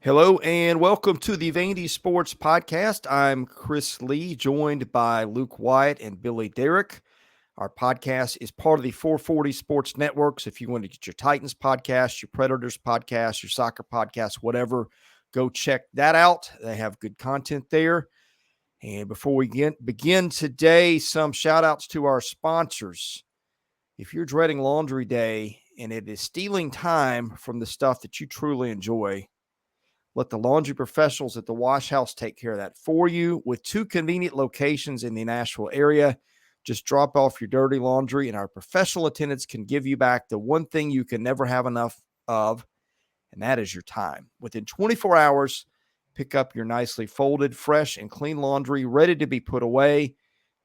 Hello and welcome to the VandySports podcast. I'm Chris Lee, joined by Luke Wyatt and Billy Derrick. Our podcast is part of the 440 Sports Network. So if you want to get your Titans podcast, your Predators podcast, your soccer podcast, whatever, go check that out. They have good content there. And before we begin today, some shout outs to our sponsors. If you're dreading laundry day and it is stealing time from the stuff that you truly enjoy, let the laundry professionals at the Wash House take care of that for you with two convenient locations in the Nashville area. Just drop off your dirty laundry, and our professional attendants can give you back the one thing you can never have enough of, and that is your time. Within 24 hours, pick up your nicely folded, fresh, and clean laundry ready to be put away.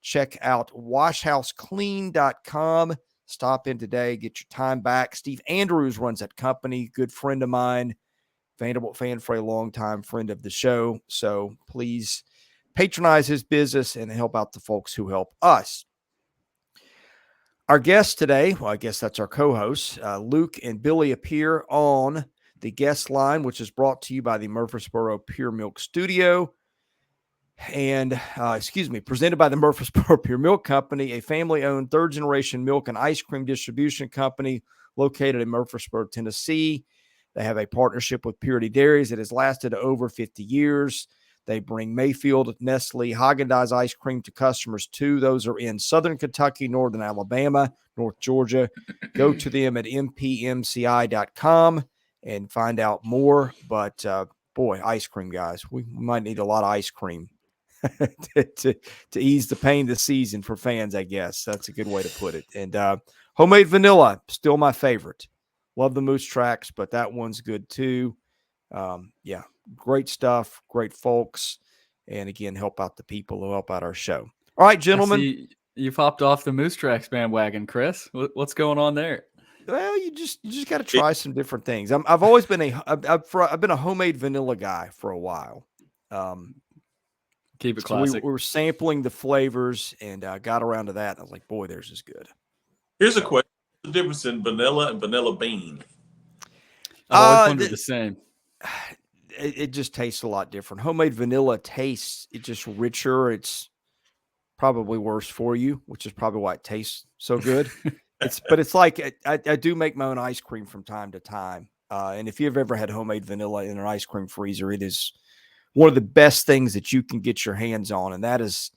Check out washhouseclean.com. Stop in today, get your time back. Steve Andrews runs that company, good friend of mine. Vanderbilt fan for a long time, friend of the show. So please patronize his business and help out the folks who help us. Our guests today, well, I guess that's our co-hosts, Luke and Billy appear on the guest line, which is brought to you by the Murfreesboro Pure Milk Studio. And, presented by the Murfreesboro Pure Milk Company, a family-owned third-generation milk and ice cream distribution company located in Murfreesboro, Tennessee. They have a partnership with Purity Dairies that has lasted over 50 years. They bring Mayfield, Nestle, Haagen-Dazs ice cream to customers too. Those are in Southern Kentucky, Northern Alabama, North Georgia. Go to them at mpmci.com and find out more. But, boy, ice cream, guys. We might need a lot of ice cream to ease the pain this season for fans, I guess. That's a good way to put it. And homemade vanilla, still my favorite. Love the Moose Tracks, but that one's good too. Great stuff, great folks. And again, help out the people who help out our show. All right, gentlemen. I see you've hopped off the Moose Tracks bandwagon, Chris. What's going on there? Well, you just got to try some different things. I've always been I've been a homemade vanilla guy for a while. Keep it So classic. we were sampling the flavors and got around to that. And I was like, boy, theirs is good. Here's a question: what's the difference in vanilla and vanilla bean? I've always wondered the same. It just tastes a lot different. Homemade vanilla tastes it's just richer. It's probably worse for you, which is probably why it tastes so good. It's like I do make my own ice cream from time to time. And if you've ever had homemade vanilla in an ice cream freezer, it is one of the best things that you can get your hands on. And that's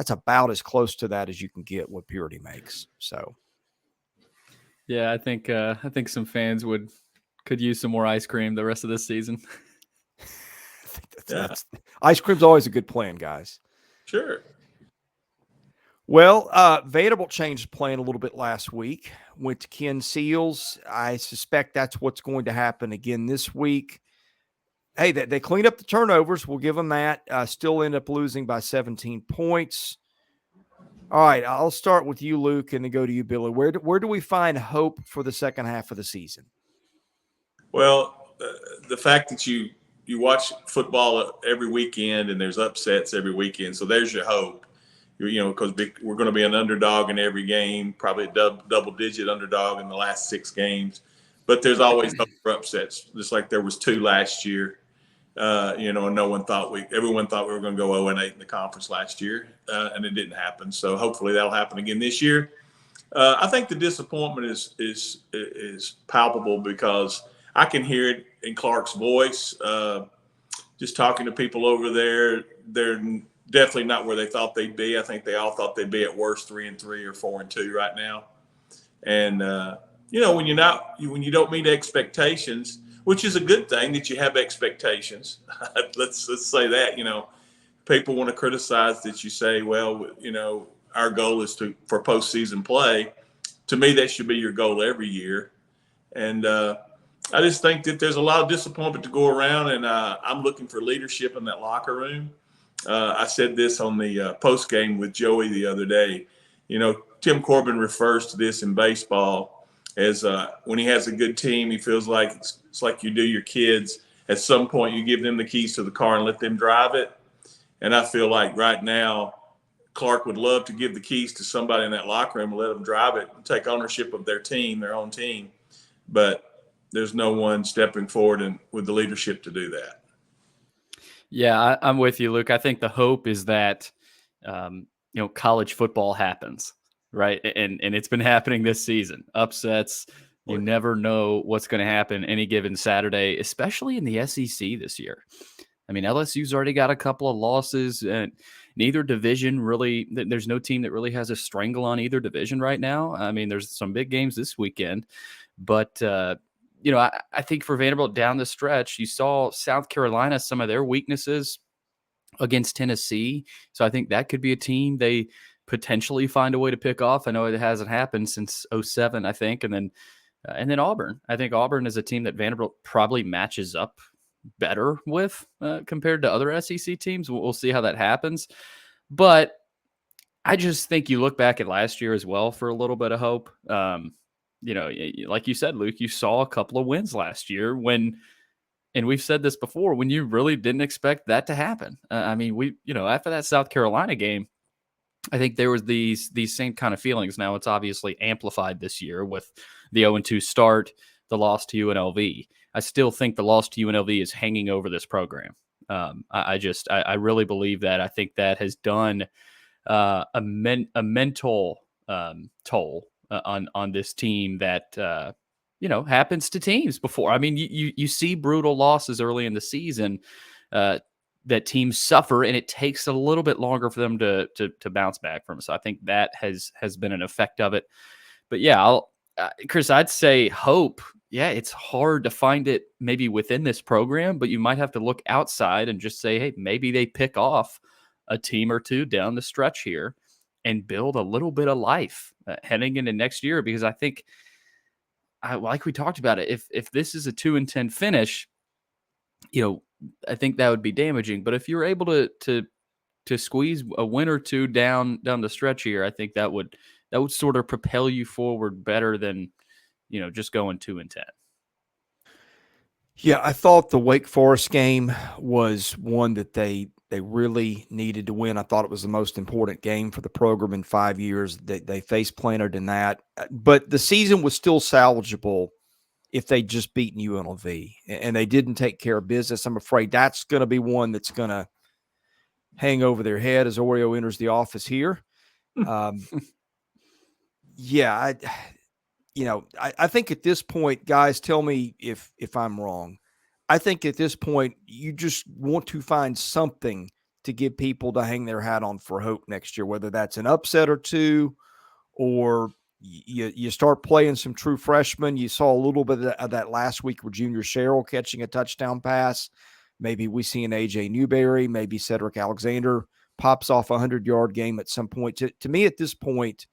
about as close to that as you can get what Purity makes. So yeah, I think some fans could use some more ice cream the rest of this season. that's ice cream's always a good plan, guys. Sure. Well, Vanderbilt changed plan a little bit last week. Went to Ken Seals. I suspect that's what's going to happen again this week. Hey, they cleaned up the turnovers. We'll give them that. Still end up losing by 17 points. All right, I'll start with you, Luke, and then go to you, Billy. Where do we find hope for the second half of the season? Well, the fact that you watch football every weekend and there's upsets every weekend, so there's your hope. Because we're going to be an underdog in every game, probably a double-digit underdog in the last 6 games. But there's always hope for upsets, just like there was 2 last year. And everyone thought we were going to go 0-8 in the conference last year, and it didn't happen. So hopefully that'll happen again this year. I think the disappointment is palpable because I can hear it in Clark's voice. Just talking to people over there, they're definitely not where they thought they'd be. I think they all thought they'd be at worst 3-3 or 4-2 right now. And when you don't meet expectations, which is a good thing that you have expectations. let's say that. People want to criticize that you say, well, our goal is for postseason play. To me, that should be your goal every year. And I just think that there's a lot of disappointment to go around, and I'm looking for leadership in that locker room. I said this on the post game with Joey the other day. Tim Corbin refers to this in baseball as when he has a good team, he feels like it's like you do your kids. At some point, you give them the keys to the car and let them drive it. And I feel like right now, Clark would love to give the keys to somebody in that locker room and let them drive it and take ownership of their own team. But there's no one stepping forward and with the leadership to do that. Yeah, I'm with you, Luke. I think the hope is that, college football happens, right? And it's been happening this season. Upsets. You never know what's going to happen any given Saturday, especially in the SEC this year. I mean, LSU's already got a couple of losses, and neither division really, there's no team that really has a strangle on either division right now. I mean, there's some big games this weekend, but, I think for Vanderbilt down the stretch, you saw South Carolina, some of their weaknesses against Tennessee. So I think that could be a team they potentially find a way to pick off. I know it hasn't happened since '07, I think. And then Auburn. I think Auburn is a team that Vanderbilt probably matches up better with compared to other SEC teams. We'll see how that happens. But I just think you look back at last year as well for a little bit of hope. Like you said, Luke, you saw a couple of wins last year and we've said this before, when you really didn't expect that to happen. I mean, after that South Carolina game, I think there was these same kind of feelings. Now it's obviously amplified this year with the 0-2 start, the loss to UNLV. I still think the loss to UNLV is hanging over this program. I really believe that. I think that has done a mental toll on this team that happens to teams before. I mean, you see brutal losses early in the season that teams suffer, and it takes a little bit longer for them to bounce back from. So I think that has been an effect of it. But yeah, Chris, I'd say hope. Yeah, it's hard to find it maybe within this program, but you might have to look outside and just say, hey, maybe they pick off a team or two down the stretch here and build a little bit of life heading into next year. Because I think, like we talked about it, if this is a 2-10 finish, I think that would be damaging. But if you're able to squeeze a win or two down the stretch here, I think that would sort of propel you forward better than just going 2-10. Yeah, I thought the Wake Forest game was one that they really needed to win. I thought it was the most important game for the program in 5 years. They face planted in that, but the season was still salvageable if they just beaten UNLV, and they didn't take care of business. I'm afraid that's going to be one that's going to hang over their head as Oreo enters the office here. Yeah, I think at this point, guys, tell me if I'm wrong. I think at this point, you just want to find something to give people to hang their hat on for hope next year, whether that's an upset or two, or you start playing some true freshmen. You saw a little bit of that last week with Junior Sherrill catching a touchdown pass. Maybe we see an A.J. Newberry, maybe Cedric Alexander pops off a 100-yard game at some point. To me at this point,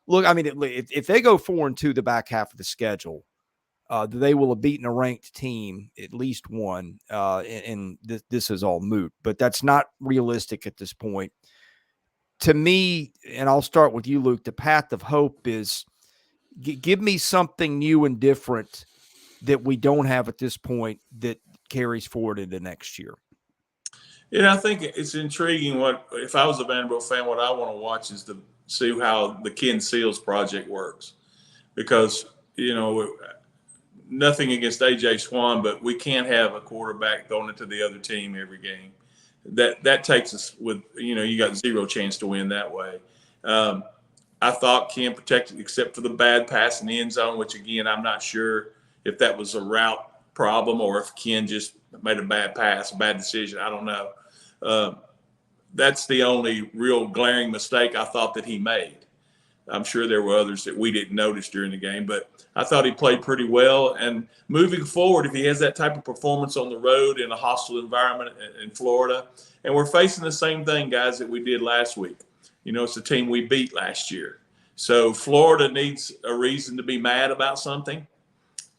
look, I mean, if they go 4-2 the back half of the schedule, they will have beaten a ranked team, at least one, and this is all moot. But that's not realistic at this point. To me, and I'll start with you, Luke, the path of hope is give me something new and different that we don't have at this point that carries forward into next year. Yeah, I think it's intriguing. If I was a Vanderbilt fan, what I want to watch is to see how the Ken Seals project works, because nothing against AJ Swan, but we can't have a quarterback throwing it to the other team every game. That takes us with you got zero chance to win that way. I thought Ken protected except for the bad pass in the end zone, which again I'm not sure if that was a route problem or if Ken just made a bad pass, a bad decision. I don't know. That's the only real glaring mistake I thought that he made. I'm sure there were others that we didn't notice during the game, but I thought he played pretty well. And moving forward, if he has that type of performance on the road in a hostile environment in Florida, and we're facing the same thing, guys, that we did last week. It's the team we beat last year. So Florida needs a reason to be mad about something,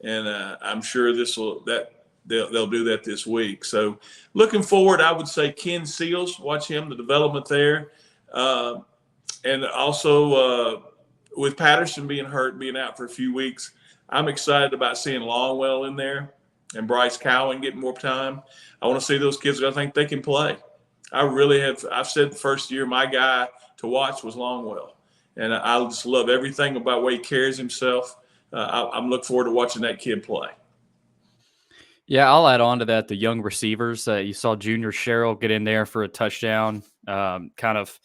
and I'm sure they'll do that this week. So looking forward, I would say Ken Seals, watch him, the development there. And also with Patterson being hurt, being out for a few weeks, I'm excited about seeing Longwell in there and Bryce Cowan getting more time. I want to see those kids. I think they can play. I really have. I've said the first year my guy to watch was Longwell, and I just love everything about the way he carries himself. I'm looking forward to watching that kid play. Yeah, I'll add on to that. The young receivers, you saw Junior Sherrill get in there for a touchdown. Kind of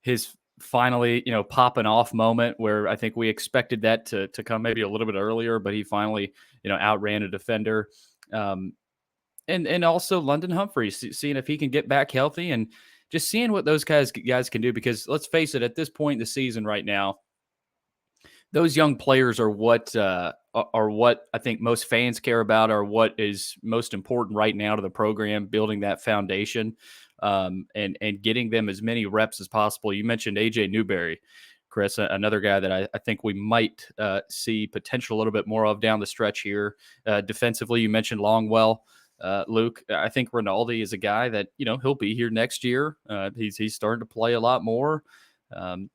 his finally, popping off moment where I think we expected that to come maybe a little bit earlier, but he finally, outran a defender. And also London Humphreys, seeing if he can get back healthy and just seeing what those guys can do. Because let's face it, at this point in the season right now, those young players are what I think most fans care about, are what is most important right now to the program, building that foundation, and getting them as many reps as possible. You mentioned AJ Newberry, Chris, another guy that I think we might see potential a little bit more of down the stretch here. Defensively, you mentioned Longwell. Luke, I think Rinaldi is a guy that, he'll be here next year. He's starting to play a lot more.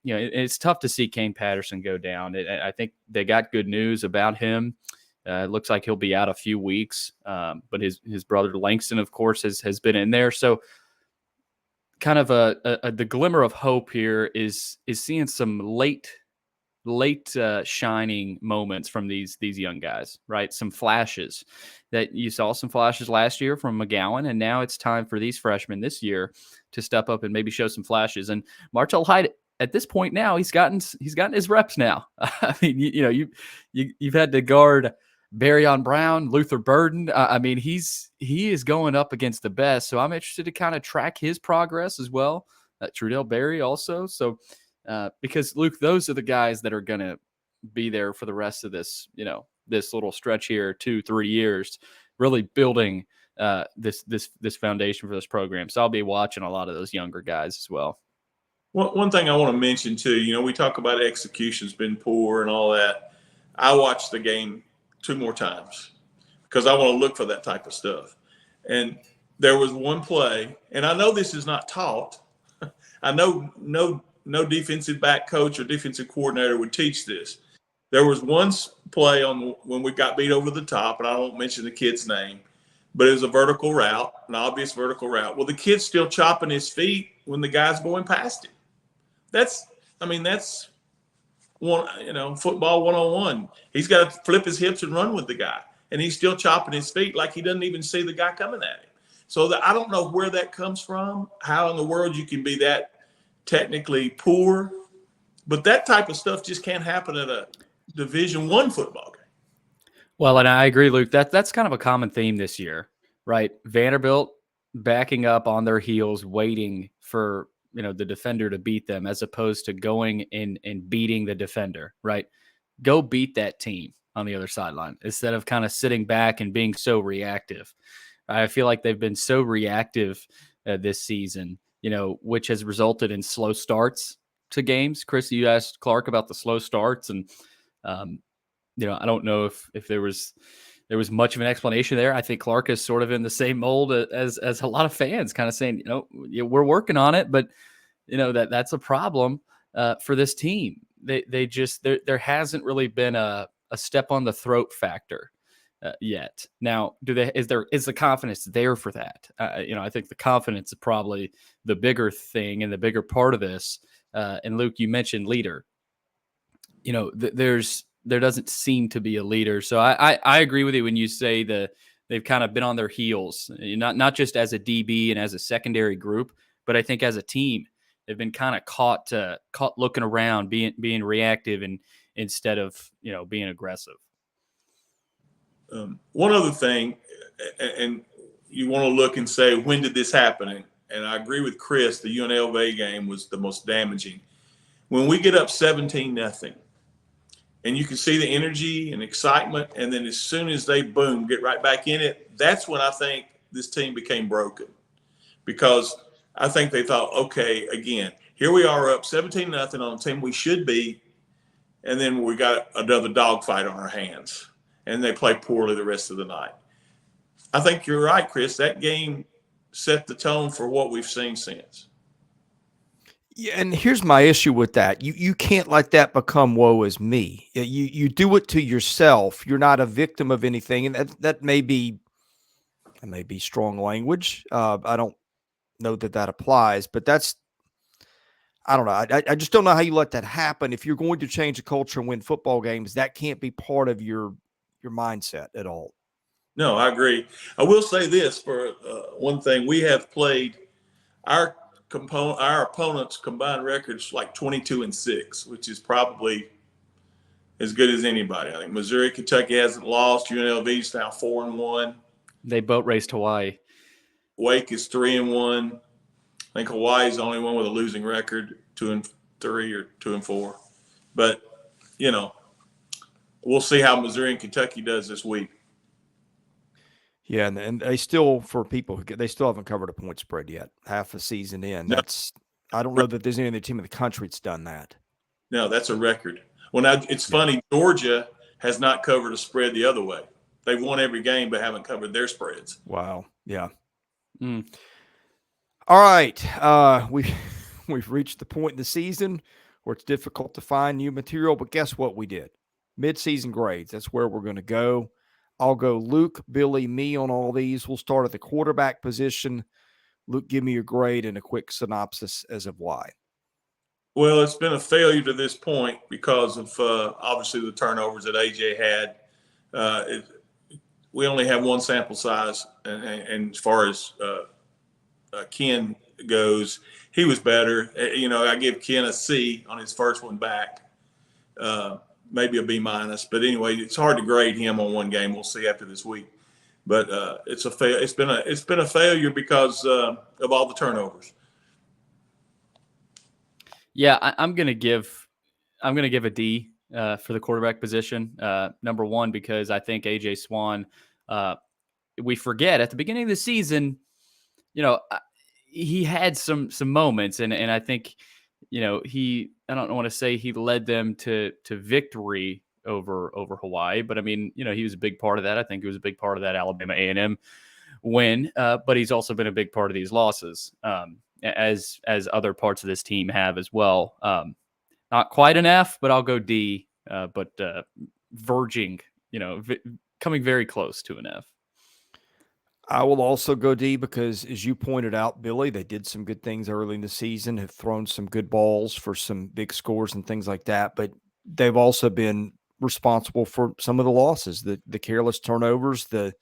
It's tough to see Kane Patterson go down. I think they got good news about him. It looks like he'll be out a few weeks, but his brother Langston, of course, has been in there. So kind of the glimmer of hope here is seeing some late shining moments from these young guys, right? Some flashes that you saw, some flashes last year from McGowan, and now it's time for these freshmen this year to step up and maybe show some flashes. And Martell Hyde, at this point now, he's gotten his reps now. I mean, you've had to guard Barryon Brown, Luther Burden. I mean, he is going up against the best. So I'm interested to kind of track his progress as well. Trudell Berry also. So because Luke, those are the guys that are going to be there for the rest of this, this little stretch here, 2-3 years, really building this foundation for this program. So I'll be watching a lot of those younger guys as well. One thing I want to mention too, we talk about execution's been poor and all that. I watched the game 2 more times because I want to look for that type of stuff. And there was one play, and I know this is not taught. I know no defensive back coach or defensive coordinator would teach this. There was one play when we got beat over the top, and I won't mention the kid's name, but it was a vertical route, an obvious vertical route. Well, the kid's still chopping his feet when the guy's going past him. That's one, football 101. He's got to flip his hips and run with the guy, and he's still chopping his feet like he doesn't even see the guy coming at him. So I don't know where that comes from, how in the world you can be that technically poor, but that type of stuff just can't happen at a Division I football game. Well, and I agree, Luke, that's kind of a common theme this year, right? Vanderbilt backing up on their heels, waiting for, the defender to beat them, as opposed to going in and beating the defender, right? Go beat that team on the other sideline instead of kind of sitting back and being so reactive. I feel like they've been so reactive this season, which has resulted in slow starts to games. Chris, you asked Clark about the slow starts, and I don't know if there was much of an explanation there. I think Clark is sort of in the same mold as a lot of fans, kind of saying, we're working on it, but that's a problem for this team. There hasn't really been a step on the throat factor yet. Now, is the confidence there for that? I think the confidence is probably the bigger thing and the bigger part of this. And Luke, you mentioned leader. There doesn't seem to be a leader. So I agree with you when you say they've kind of been on their heels, not just as a DB and as a secondary group, but I think as a team, they've been kind of caught looking around, being reactive and instead of being aggressive. One other thing, and you want to look and say, when did this happen? And I agree with Chris, the UNLV game was the most damaging. When we get up 17-0, and you can see the energy and excitement, and then as soon as they, boom, get right back in it, that's when I think this team became broken. Because I think they thought, okay, again, here we are up 17-0 on a team we should beat, and then we got another dogfight on our hands. And they play poorly the rest of the night. I think you're right, Chris. That game set the tone for what we've seen since. Yeah, and here's my issue with that. You can't let that become woe is me. You do it to yourself. You're not a victim of anything, and that may be strong language. I don't know that applies, but I don't know. I just don't know how you let that happen. If you're going to change the culture and win football games, that can't be part of your mindset at all. No, I agree. I will say this for one thing: we have played our opponents' combined records like 22-6, which is probably as good as anybody. I think Missouri, Kentucky hasn't lost. UNLV's now 4-1. They boat raced Hawaii. Wake is 3-1. I think Hawaii's the only one with a losing record, 2-3 or 2-4. But we'll see how Missouri and Kentucky does this week. Yeah, and they still, for people they still haven't covered a point spread yet. Half a season in, No. I don't know that there's any other team in the country that's done that. No, that's a record. Well, now it's funny. Georgia has not covered a spread the other way. They've won every game, but haven't covered their spreads. Wow. Yeah. All right. We've reached the point in the season where it's difficult to find new material, but guess what we did? Mid-season grades. That's where we're going to go. I'll go Luke, Billy, me on all these. We'll start at the quarterback position. Luke, give me your grade and a quick synopsis as of why. Well, it's been a failure to this point because of obviously the turnovers that AJ had. We only have one sample size, and as far as Ken goes, he was better. I give Ken a C on his first one back. Maybe a B-. But anyway, it's hard to grade him on one game. We'll see after this week. But it's been a failure because of all the turnovers. Yeah, I'm gonna give a D for the quarterback position. Number one, because I think AJ Swan. We forget at the beginning of the season, he had some moments, and I think. I don't want to say he led them to victory over Hawaii, but I mean, he was a big part of that. I think he was a big part of that Alabama A&M win, but he's also been a big part of these losses, as other parts of this team have as well. Not quite an F, but I'll go D, but verging, coming very close to an F. I will also go D because, as you pointed out, Billy, they did some good things early in the season, have thrown some good balls for some big scores and things like that, but they've also been responsible for some of the losses, the careless turnovers, the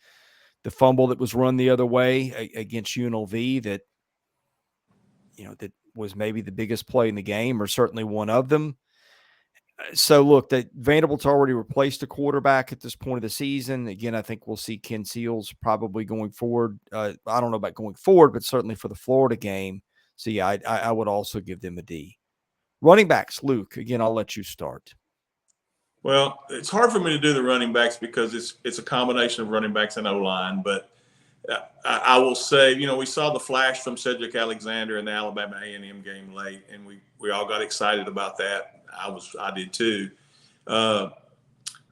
fumble that was run the other way against UNLV that was maybe the biggest play in the game, or certainly one of them. So, look, that Vanderbilt's already replaced a quarterback at this point of the season. Again, I think we'll see Ken Seals probably going forward. I don't know about going forward, but certainly for the Florida game. So, yeah, I would also give them a D. Running backs, Luke, again, I'll let you start. Well, it's hard for me to do the running backs because it's a combination of running backs and O-line. But I will say, we saw the flash from Cedric Alexander in the Alabama A&M game late, and we all got excited about that. I did too. I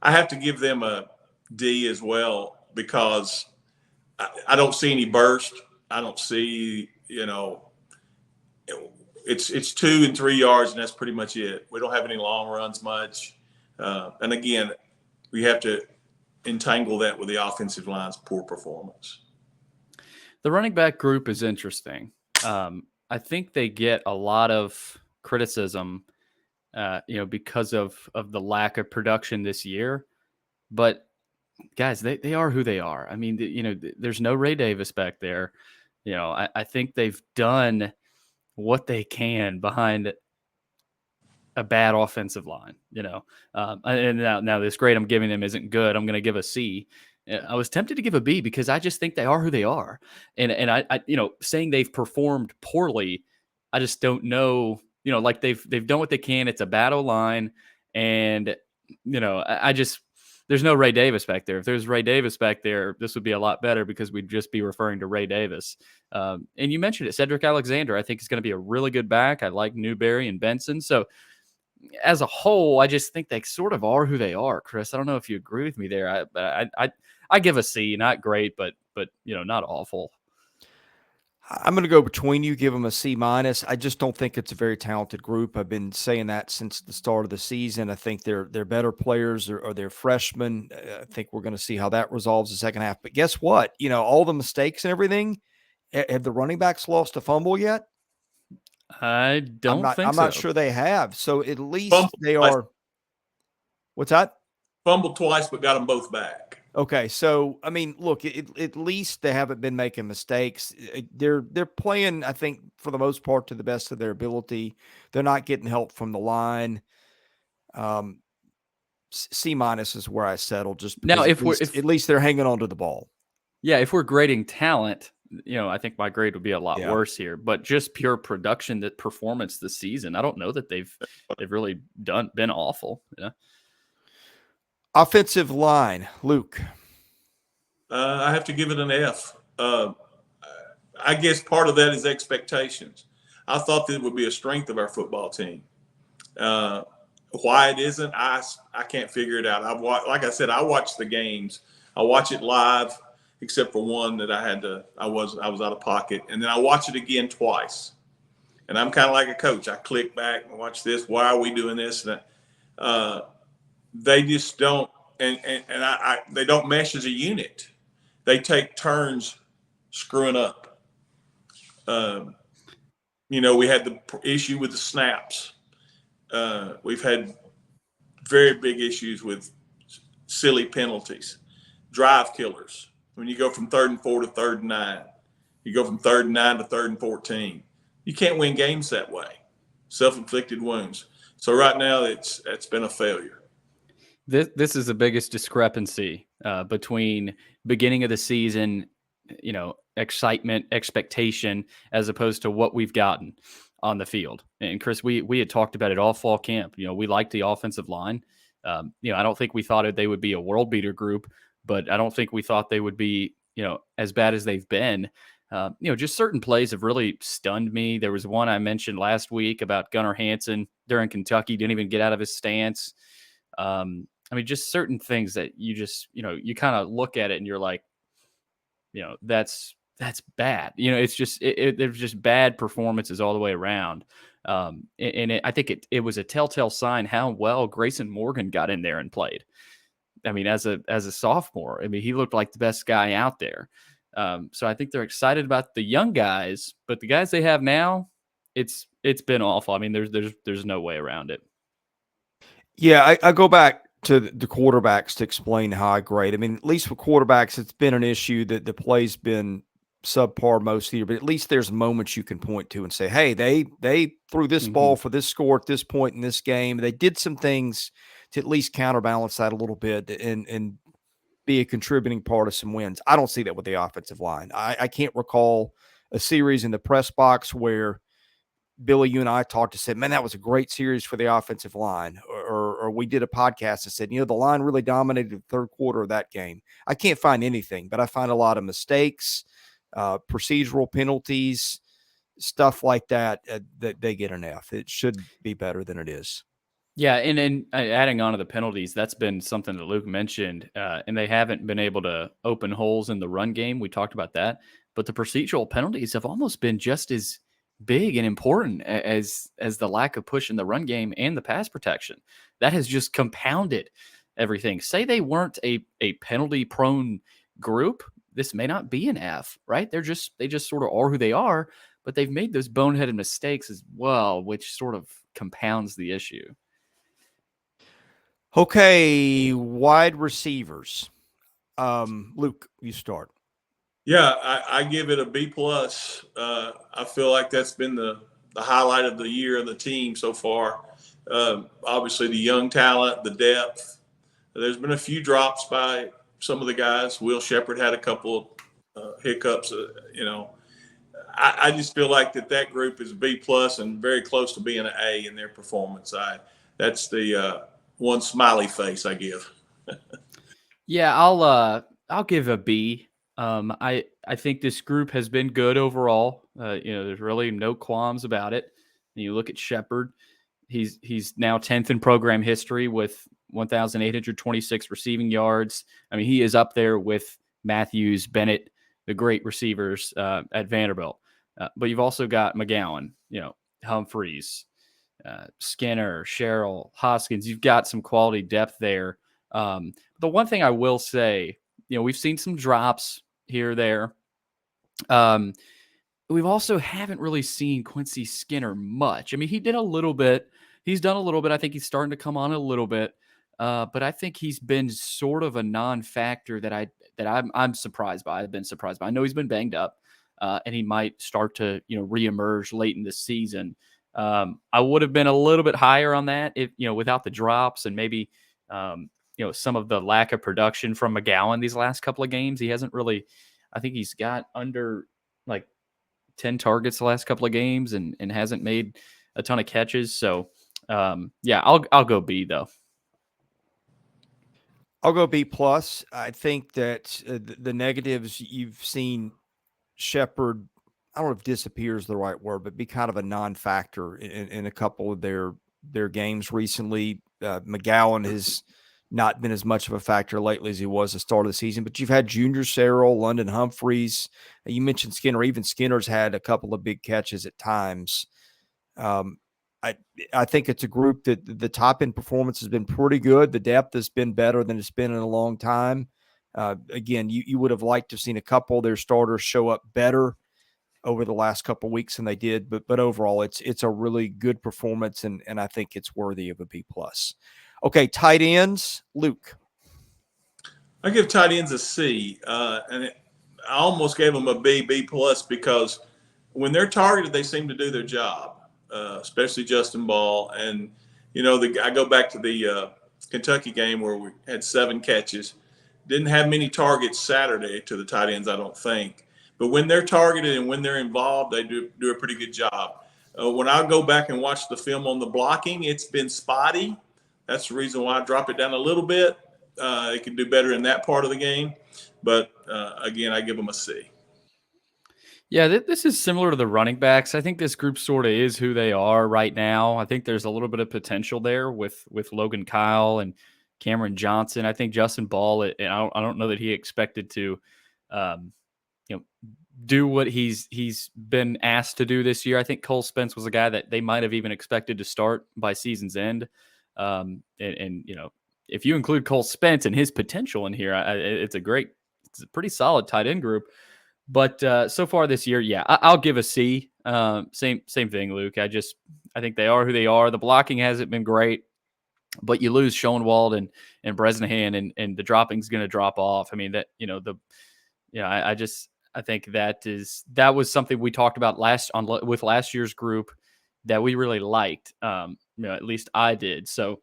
have to give them a D as well because I don't see any burst. I don't see, it's 2 and 3 yards, and that's pretty much it. We don't have any long runs much. And again, we have to entangle that with the offensive line's poor performance. The running back group is interesting. I think they get a lot of criticism because of the lack of production this year. But guys, they are who they are. I mean, there's no Ray Davis back there. I think they've done what they can behind a bad offensive line, and now this grade I'm giving them isn't good. I'm going to give a C. I was tempted to give a B because I just think they are who they are. And I saying they've performed poorly, I just don't know. Like they've done what they can. It's a battle line. And, there's no Ray Davis back there. If there's Ray Davis back there, this would be a lot better because we'd just be referring to Ray Davis. And you mentioned it, Cedric Alexander, I think is going to be a really good back. I like Newberry and Benson. So as a whole, I just think they sort of are who they are, Chris. I don't know if you agree with me there. I give a C, not great, but not awful. I'm going to go between you, give them a C-. I just don't think it's a very talented group. I've been saying that since the start of the season. I think they're better players or they're freshmen. I think we're going to see how that resolves the second half. But guess what? All the mistakes and everything, have the running backs lost a fumble yet? I don't think so. I'm not sure they have. So at least they are. What's that? Fumbled twice, but got them both back. Okay, so I mean, look, at least they haven't been making mistakes. They're playing, I think, for the most part, to the best of their ability. They're not getting help from the line. Um, C minus is where I settle, just Now, because at least they're hanging on to the ball. Yeah, if we're grading talent, I think my grade would be a lot Yeah. worse here. But just pure production, that performance this season, I don't know that they've really been awful. Yeah. Offensive line, Luke. I have to give it an F. I guess part of that is expectations. I thought that would be a strength of our football team. Why it isn't, I can't figure it out. Like I said, I watch the games. I watch it live, except for one that I was out of pocket, and then I watch it again twice. And I'm kind of like a coach. I click back and watch this. Why are we doing this? And they just don't, and they don't mesh as a unit. They take turns screwing up. We had the issue with the snaps. We've had very big issues with silly penalties, drive killers. When you go from 3rd and 4 to 3rd and 9, you go from 3rd and 9 to 3rd and 14. You can't win games that way. Self-inflicted wounds. So right now, it's been a failure. This is the biggest discrepancy between beginning of the season, excitement, expectation, as opposed to what we've gotten on the field. And Chris, we had talked about it all fall camp. We liked the offensive line. I don't think we thought they would be a world beater group, but I don't think we thought they would be, as bad as they've been. Just certain plays have really stunned me. There was one I mentioned last week about Gunnar Hansen during Kentucky, didn't even get out of his stance. Just certain things that you kind of look at it and you're like, that's bad. It's just, there's just bad performances all the way around. I think it was a telltale sign how well Grayson Morgan got in there and played. As a sophomore, he looked like the best guy out there. So I think they're excited about the young guys, but the guys they have now, it's been awful. There's no way around it. Yeah, I go back to the quarterbacks to explain how I grade. At least with quarterbacks, it's been an issue that the play's been subpar most of the year, but at least there's moments you can point to and say, hey, they threw this ball for this score at this point in this game. They did some things to at least counterbalance that a little bit and be a contributing part of some wins. I don't see that with the offensive line. I can't recall a series in the press box where Billy, you and I talked and said, man, that was a great series for the offensive line. Or we did a podcast and said, the line really dominated the third quarter of that game. I can't find anything, but I find a lot of mistakes, procedural penalties, stuff like that, that they get an F. It should be better than it is. Yeah, and adding on to the penalties, that's been something that Luke mentioned, and they haven't been able to open holes in the run game. We talked about that, but the procedural penalties have almost been just as big and important as the lack of push in the run game and the pass protection. That has just compounded everything. Say they weren't a penalty prone group, this may not be an F, right? They just sort of are who they are, but they've made those boneheaded mistakes as well, which sort of compounds the issue. Okay, wide receivers. Luke, you start. Yeah, I give it a B+. I feel like that's been the highlight of the year of the team so far. Obviously, the young talent, the depth. There's been a few drops by some of the guys. Will Shepherd had a couple of hiccups. I just feel like that group is B+ and very close to being an A in their performance. That's the one smiley face I give. Yeah, I'll give a B. I think this group has been good overall. There's really no qualms about it. You look at Shepherd, he's now 10th in program history with 1,826 receiving yards. He is up there with Matthews, Bennett, the great receivers at Vanderbilt. But you've also got McGowan, Humphreys, Skinner, Sherrill, Hoskins. You've got some quality depth there. The one thing I will say, we've seen some drops here or there. We've also haven't really seen Quincy Skinner much. He did a little bit. He's done a little bit. I think he's starting to come on a little bit. but I think he's been sort of a non-factor that I'm surprised by. I've been surprised by. I know he's been banged up, and he might start to reemerge late in the season. I would have been a little bit higher on that if without the drops and maybe some of the lack of production from McGowan these last couple of games. He hasn't really. I think he's got under like 10 targets the last couple of games and hasn't made a ton of catches. So yeah, I'll go B though. I'll go B plus. I think that the negatives you've seen Shepard, I don't know if disappear is the right word, but be kind of a non-factor in a couple of their games recently. McGowan has not been as much of a factor lately as he was at the start of the season, but you've had Junior Searle, London Humphreys. You mentioned Skinner. Even Skinner's had a couple of big catches at times. I think it's a group that the top end performance has been pretty good. The depth has been better than it's been in a long time. Again, you would have liked to have seen a couple of their starters show up better over the last couple of weeks than they did, but overall, it's a really good performance, and I think it's worthy of a B plus. Okay, tight ends, Luke. I give tight ends a C, and I almost gave them a B plus because when they're targeted, they seem to do their job, especially Justin Ball. And I go back to the Kentucky game where we had 7 catches. Didn't have many targets Saturday to the tight ends, I don't think. But when they're targeted and when they're involved, they do a pretty good job. When I go back and watch the film on the blocking, it's been spotty. That's the reason why I drop it down a little bit. They can do better in that part of the game. But, again, I give them a C. Yeah, this is similar to the running backs. I think this group sort of is who they are right now. I think there's a little bit of potential there with Logan Kyle and Cameron Johnson. I think Justin Ball, and I don't know that he expected to do what he's been asked to do this year. I think Cole Spence was a guy that they might have even expected to start by season's end. And if you include Cole Spence and his potential in here, it's a pretty solid tight end group. But so far this year, yeah, I'll give a C. Same thing, Luke. I think they are who they are. The blocking hasn't been great, but you lose Schoenwald and Bresnahan, and the dropping's going to drop off. I mean I think that was something we talked about with last year's group that we really liked. At least I did. So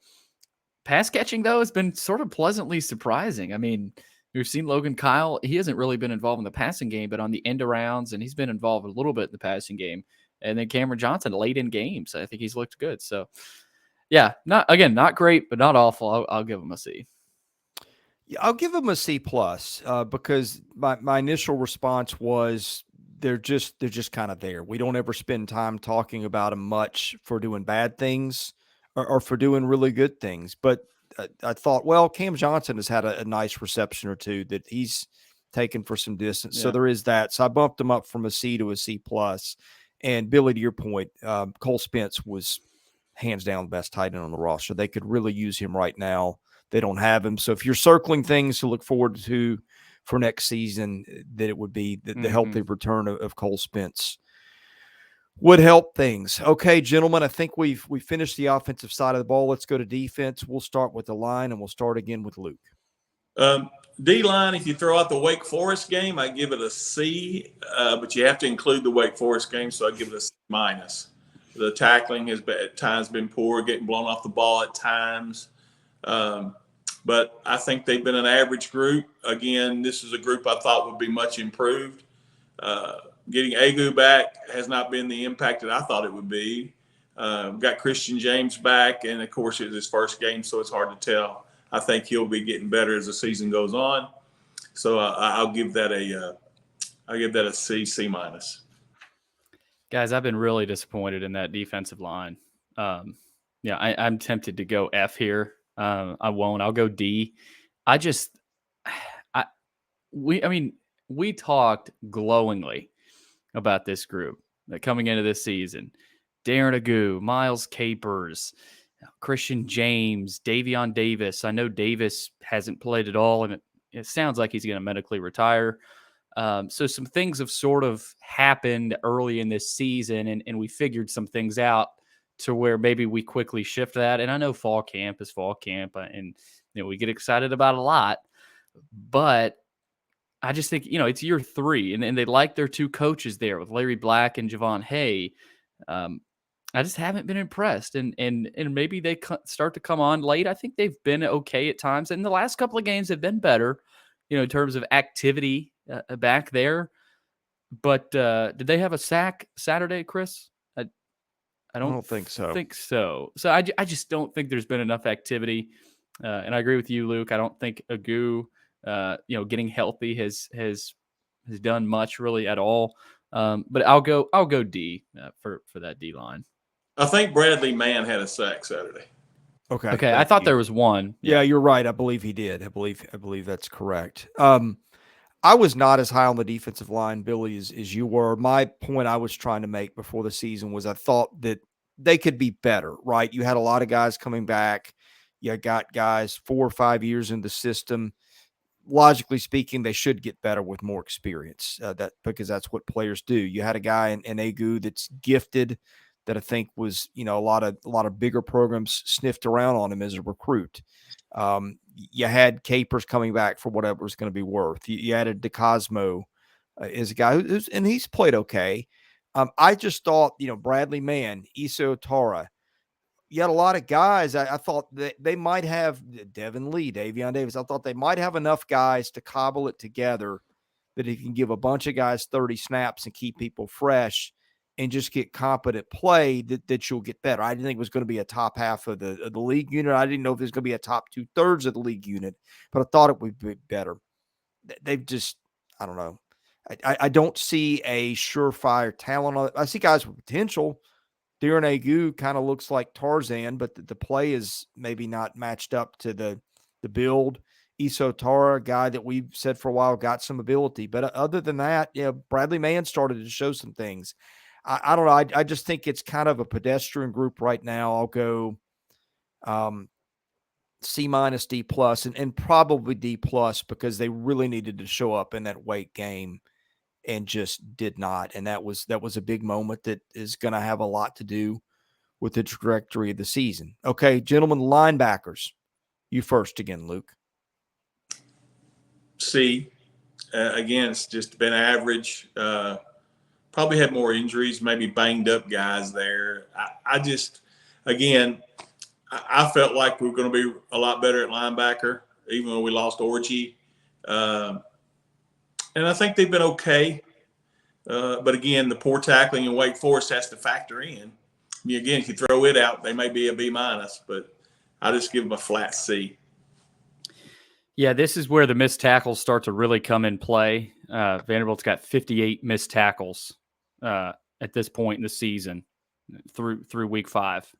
pass catching though has been sort of pleasantly surprising. I mean, we've seen Logan Kyle. He hasn't really been involved in the passing game, but on the end arounds, and he's been involved a little bit in the passing game. And then Cameron Johnson late in games, I think he's looked good. So yeah, not great, but not awful. I'll give him a C. I'll give them a C plus because my initial response was they're just kind of there. We don't ever spend time talking about them much for doing bad things or for doing really good things. But I thought, well, Cam Johnson has had a nice reception or two that he's taken for some distance. Yeah. So there is that. So I bumped him up from a C to a C plus. And Billy, to your point, Cole Spence was hands down the best tight end on the roster. They could really use him right now. They don't have him. So if you're circling things to look forward to for next season, that it would be the healthy return of Cole Spence would help things. Okay, gentlemen, I think we finished the offensive side of the ball. Let's go to defense. We'll start with the line, and we'll start again with Luke. D-line, if you throw out the Wake Forest game, I give it a C, but you have to include the Wake Forest game, so I give it a C minus. The tackling has at times been poor, getting blown off the ball at times. But I think they've been an average group. Again, this is a group I thought would be much improved. Getting Agu back has not been the impact that I thought it would be. Got Christian James back, and, of course, it's his first game, so it's hard to tell. I think he'll be getting better as the season goes on. So I'll give that a C minus. Guys, I've been really disappointed in that defensive line. I'm tempted to go F here. I won't. I'll go D. We talked glowingly about this group that coming into this season. Darren Agu, Miles Capers, Christian James, Davion Davis. I know Davis hasn't played at all, and it sounds like he's going to medically retire. So some things have sort of happened early in this season, and we figured some things out to where maybe we quickly shift that. And I know fall camp is fall camp, and we get excited about a lot, but I just think, it's year 3 and they like their 2 coaches there with Larry Black and Javon Hay. I just haven't been impressed, and maybe they start to come on late. I think they've been okay at times, and the last couple of games have been better, in terms of activity back there. But did they have a sack Saturday, Chris? I don't think so. So I just don't think there's been enough activity, and I agree with you, Luke. I don't think Agu, getting healthy has done much really at all. But I'll go D for that D line. I think Bradley Mann had a sack Saturday. Okay. I thought there was one. Yeah, you're right. I believe he did. I believe that's correct. I was not as high on the defensive line, Billy, as you were. My point I was trying to make before the season was I thought that they could be better, right? You had a lot of guys coming back. You got guys 4 or 5 years in the system. Logically speaking, they should get better with more experience, because that's what players do. You had a guy in Agu that's gifted, that I think was, a lot of bigger programs sniffed around on him as a recruit. You had Capers coming back for whatever it was going to be worth. You added DeCosmo as a guy and he's played okay. I just thought, Bradley Mann, Issa Otara, you had a lot of guys. I thought that they might have Devin Lee, Davion Davis. I thought they might have enough guys to cobble it together that he can give a bunch of guys 30 snaps and keep people fresh and just get competent play that you'll get better. I didn't think it was going to be a top half of the league unit. I didn't know if it was going to be a top 2/3 of the league unit, but I thought it would be better. They've just, I don't know. I don't see a surefire talent. I see guys with potential. Darren Agu kind of looks like Tarzan, but the play is maybe not matched up to the build. Issa Otara, a guy that we've said for a while, got some ability. But other than that, Bradley Mann started to show some things. I don't know. I just think it's kind of a pedestrian group right now. I'll go C-, D+, and probably D+, because they really needed to show up in that Wake game and just did not. And that was a big moment that is going to have a lot to do with the trajectory of the season. Okay, gentlemen, linebackers. You first again, Luke. C. Again, it's just been average. Probably had more injuries, maybe banged up guys there. I felt like we were going to be a lot better at linebacker, even though we lost Orgy. And I think they've been okay. But again, the poor tackling in Wake Forest has to factor in. Again, if you throw it out, they may be a B-, but I just give them a flat C. Yeah, this is where the missed tackles start to really come in play. Vanderbilt's got 58 missed tackles at this point in the season through week 5.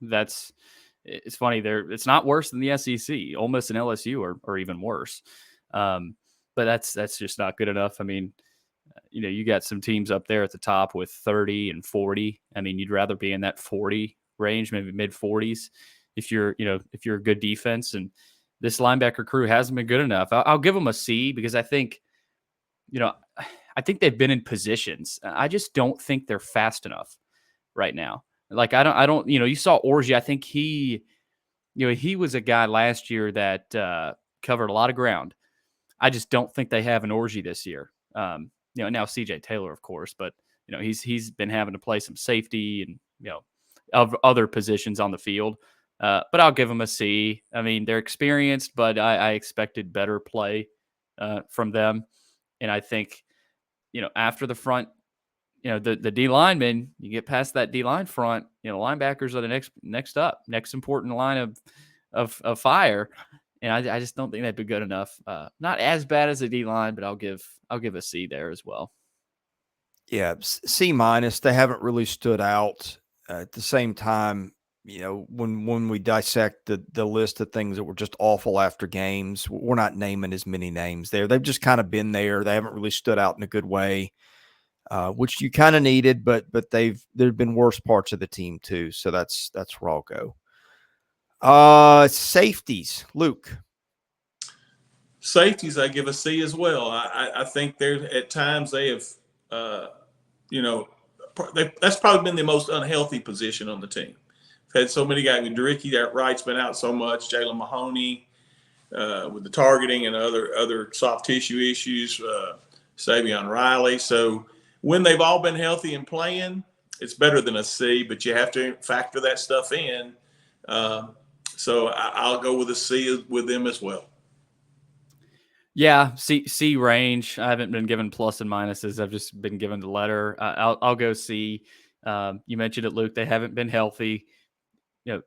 It's funny. It's not worse than the SEC. Ole Miss and LSU are even worse. But that's just not good enough. I mean, you got some teams up there at the top with 30 and 40. I mean, you'd rather be in that 40 range, maybe mid 40s, if you're a good defense. And this linebacker crew hasn't been good enough. I'll give them a C because I think they've been in positions. I just don't think they're fast enough right now. Like, I don't, you saw Orgy. I think he was a guy last year that covered a lot of ground. I just don't think they have an Orgy this year. Now CJ Taylor, of course, but he's been having to play some safety and of other positions on the field. But I'll give them a C. I mean, they're experienced, but I expected better play from them. And I think after the front, the D linemen, you get past that D line front, linebackers are the next important line of fire. And I just don't think they'd be good enough. Not as bad as the D line, but I'll give a C there as well. Yeah, C-. They haven't really stood out. At the same time, when we dissect the list of things that were just awful after games, we're not naming as many names there. They've just kind of been there. They haven't really stood out in a good way, which you kind of needed, but there've been worse parts of the team too. So that's where I'll go. Safeties, Luke. Safeties, I give a C as well. I think at times they have, that's probably been the most unhealthy position on the team. had so many guys. Derrick Wright's been out so much. Jalen Mahoney with the targeting and other soft tissue issues. Savion Riley. So when they've all been healthy and playing, it's better than a C, but you have to factor that stuff in. So I'll go with a C with them as well. Yeah, C range. I haven't been given plus and minuses. I've just been given the letter. I'll go C. You mentioned it, Luke. They haven't been healthy.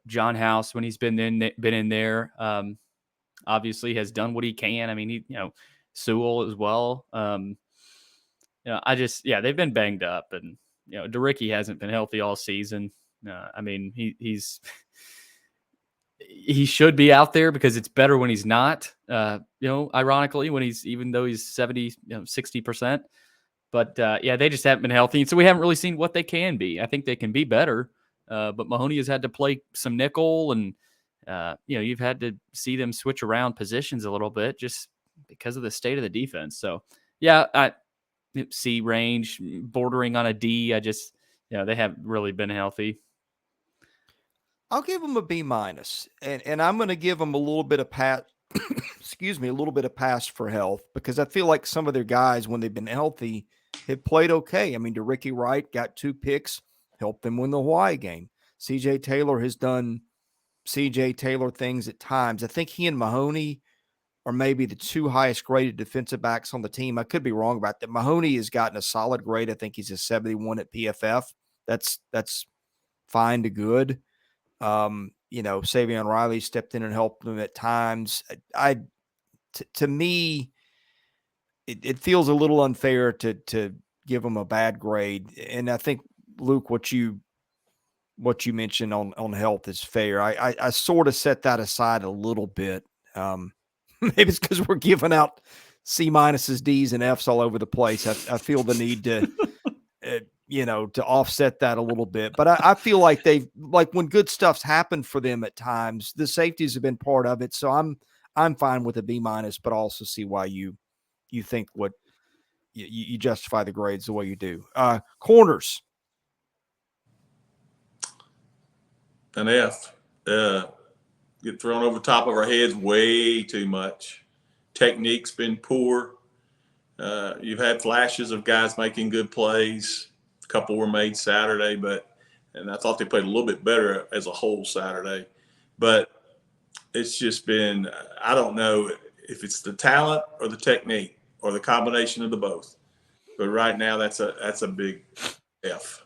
John House, when he's been in there, obviously has done what he can. I mean, Sewell as well. They've been banged up, and Derrick hasn't been healthy all season. I mean, he should be out there because it's better when he's not. Ironically, even though he's 70, 60%. But they just haven't been healthy, and so we haven't really seen what they can be. I think they can be better, but Mahoney has had to play some nickel, and you've had to see them switch around positions a little bit just because of the state of the defense. So C range, bordering on a D. They haven't really been healthy. I'll give them a B minus, and I'm going to give them a little bit of excuse me, a little bit of pass for health, because I feel like some of their guys, when they've been healthy, have played okay. I mean, Derrick Wright got 2 picks, helped them win the Hawaii game. CJ Taylor has done CJ Taylor things at times. I think he and Mahoney are maybe the 2 highest graded defensive backs on the team. I could be wrong about that. Mahoney has gotten a solid grade. I think he's a 71 at PFF. That's fine to good. Savion Riley stepped in and helped them at times. To me, it feels a little unfair to give them a bad grade. And I think, Luke, what you mentioned on health is fair. I sort of set that aside a little bit. Maybe it's because we're giving out C minuses, D's, and F's all over the place. I feel the need to, to offset that a little bit. But I feel like when good stuff's happened for them at times, the safeties have been part of it. So I'm fine with a B minus, but I also see why you think what you justify the grades the way you do. Corners. An F. Get thrown over the top of our heads way too much. Technique's been poor. You've had flashes of guys making good plays. A couple were made Saturday, and I thought they played a little bit better as a whole Saturday. But it's just been, I don't know if it's the talent or the technique or the combination of the both. But right now, that's a big F.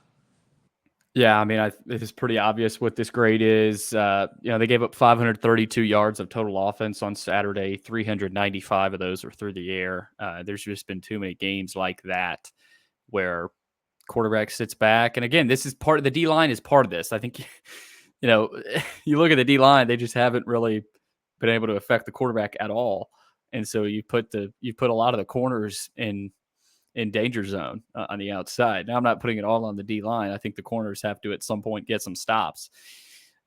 Yeah, I mean, it is pretty obvious what this grade is. They gave up 532 yards of total offense on Saturday. 395 of those were through the air. There's just been too many games like that where quarterback sits back. And again, this is part of the D-line is part of this. I think, you look at the D-line, they just haven't really been able to affect the quarterback at all. And so you put a lot of the corners in danger zone on the outside. Now, I'm not putting it all on the D-line. I think the corners have to at some point get some stops.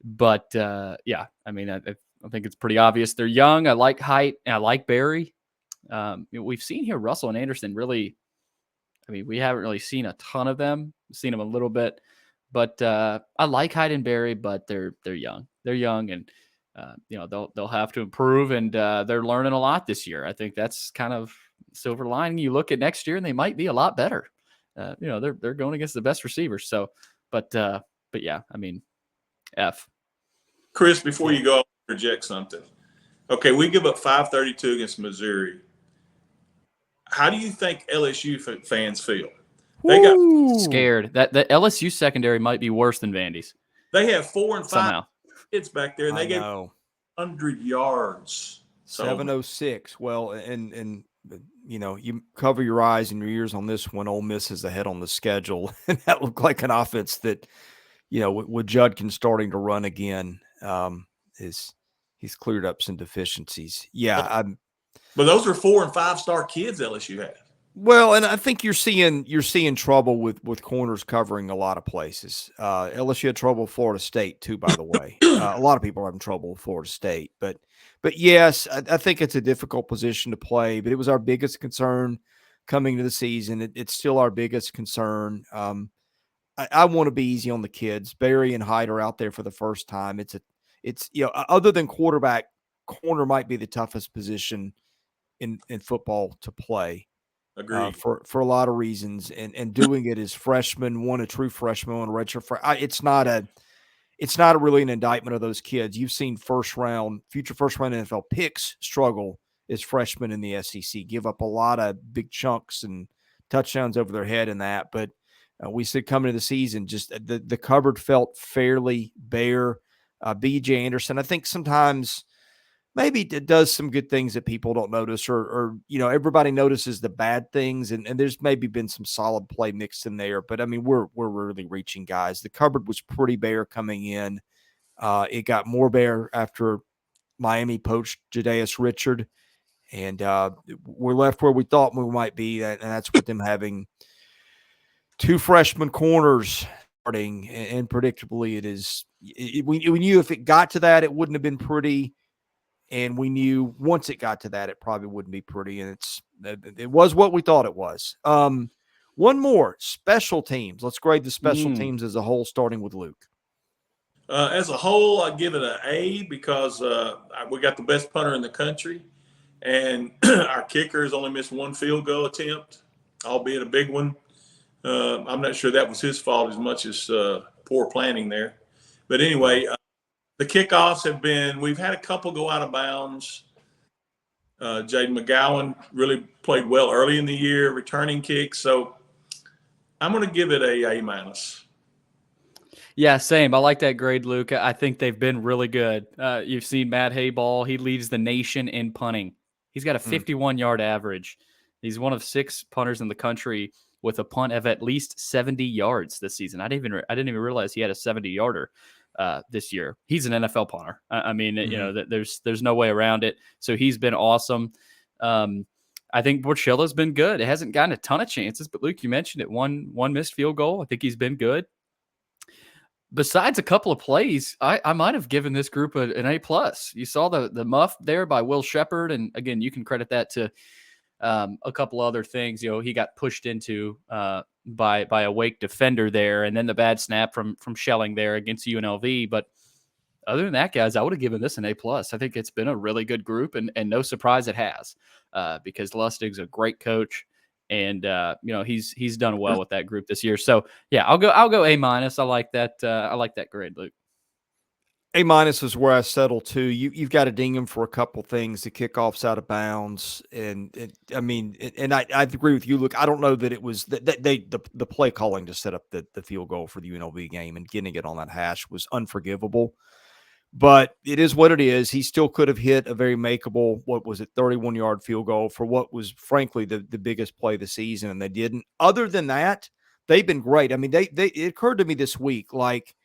But I mean, I think it's pretty obvious. They're young. I like Height, and I like Barry. We've seen here Russell and Anderson really. I mean, we haven't really seen a ton of them. We've seen them a little bit, but I like Height and Barry, but they're young. They're young, and they'll have to improve, and they're learning a lot this year. I think that's kind of silver lining. You look at next year and they might be a lot better. They're going against the best receivers. So, but yeah, I mean, F. Chris, before you go, I'll interject something. Okay, we give up 532 against Missouri. How do you think LSU fans feel? They got scared. That the LSU secondary might be worse than Vandy's. They have 4 and 5 somehow kids back there, and they gave 100 yards. 706. Well, and you cover your eyes and your ears on this one. Ole Miss is ahead on the schedule, and that looked like an offense that, with Judkins starting to run again, he's cleared up some deficiencies. Yeah, but those are 4 and 5 star kids LSU had. Well, and I think you're seeing trouble with corners covering a lot of places. LSU had trouble with Florida State too, by the way. A lot of people are having trouble with Florida State, but yes, I think it's a difficult position to play. But it was our biggest concern coming to the season. It's still our biggest concern. I want to be easy on the kids. Barry and Hyde are out there for the first time. It's other than quarterback, corner might be the toughest position in football to play. Agreed. For a lot of reasons, and doing it as freshmen, one a true freshman, one a redshirt. It's not really an indictment of those kids. You've seen future first round NFL picks struggle as freshmen in the SEC, give up a lot of big chunks and touchdowns over their head in that. But we said coming to the season, just the cupboard felt fairly bare. B.J. Anderson, I think sometimes maybe it does some good things that people don't notice, or everybody notices the bad things, and there's maybe been some solid play mixed in there. But I mean, we're really reaching, guys. The cupboard was pretty bare coming in. It got more bare after Miami poached Jadaeus Richard, and we're left where we thought we might be, and that's with them having two freshman corners starting, and predictably it is. We knew if it got to that, it wouldn't have been pretty. And we knew once it got to that, it probably wouldn't be pretty. And it was what we thought it was. One more, special teams. Let's grade the special teams as a whole, starting with Luke. As a whole, I give it an A because we got the best punter in the country. And our kicker has only missed one field goal attempt, albeit a big one. I'm not sure that was his fault as much as poor planning there. But anyway, the kickoffs we've had a couple go out of bounds. Jaden McGowan really played well early in the year, returning kicks. So I'm going to give it a A-. Yeah, same. I like that grade, Luke. I think they've been really good. You've seen Matt Hayball. He leads the nation in punting. He's got a 51-yard average. He's one of 6 punters in the country with a punt of at least 70 yards this season. I didn't even realize he had a 70-yarder. This year. He's an NFL punter. I mean, there's no way around it. So he's been awesome. I think Borchilla's been good. It hasn't gotten a ton of chances, but Luke, you mentioned it. One missed field goal. I think he's been good. Besides a couple of plays, I might have given this group an A+. You saw the muff there by Will Shepherd, and again, you can credit that to a couple other things. He got pushed into by a Wake defender there, and then the bad snap from Schelling there against UNLV. But other than that, guys, I would have given this an A+. I think it's been a really good group, and no surprise it has, because Lustig's a great coach, and he's done well with that group this year. So yeah, I'll go A-. I like that. I like that grade, Luke. A- is where I settle too. You've got to ding him for a couple things. The kickoffs out of bounds, and I agree with you, Luke. I don't know that it was the play calling to set up the field goal for the UNLV game and getting it on that hash was unforgivable. But it is what it is. He still could have hit a very makeable, 31-yard field goal for what was frankly the biggest play of the season, and they didn't. Other than that, they've been great. I mean, it occurred to me this week, like,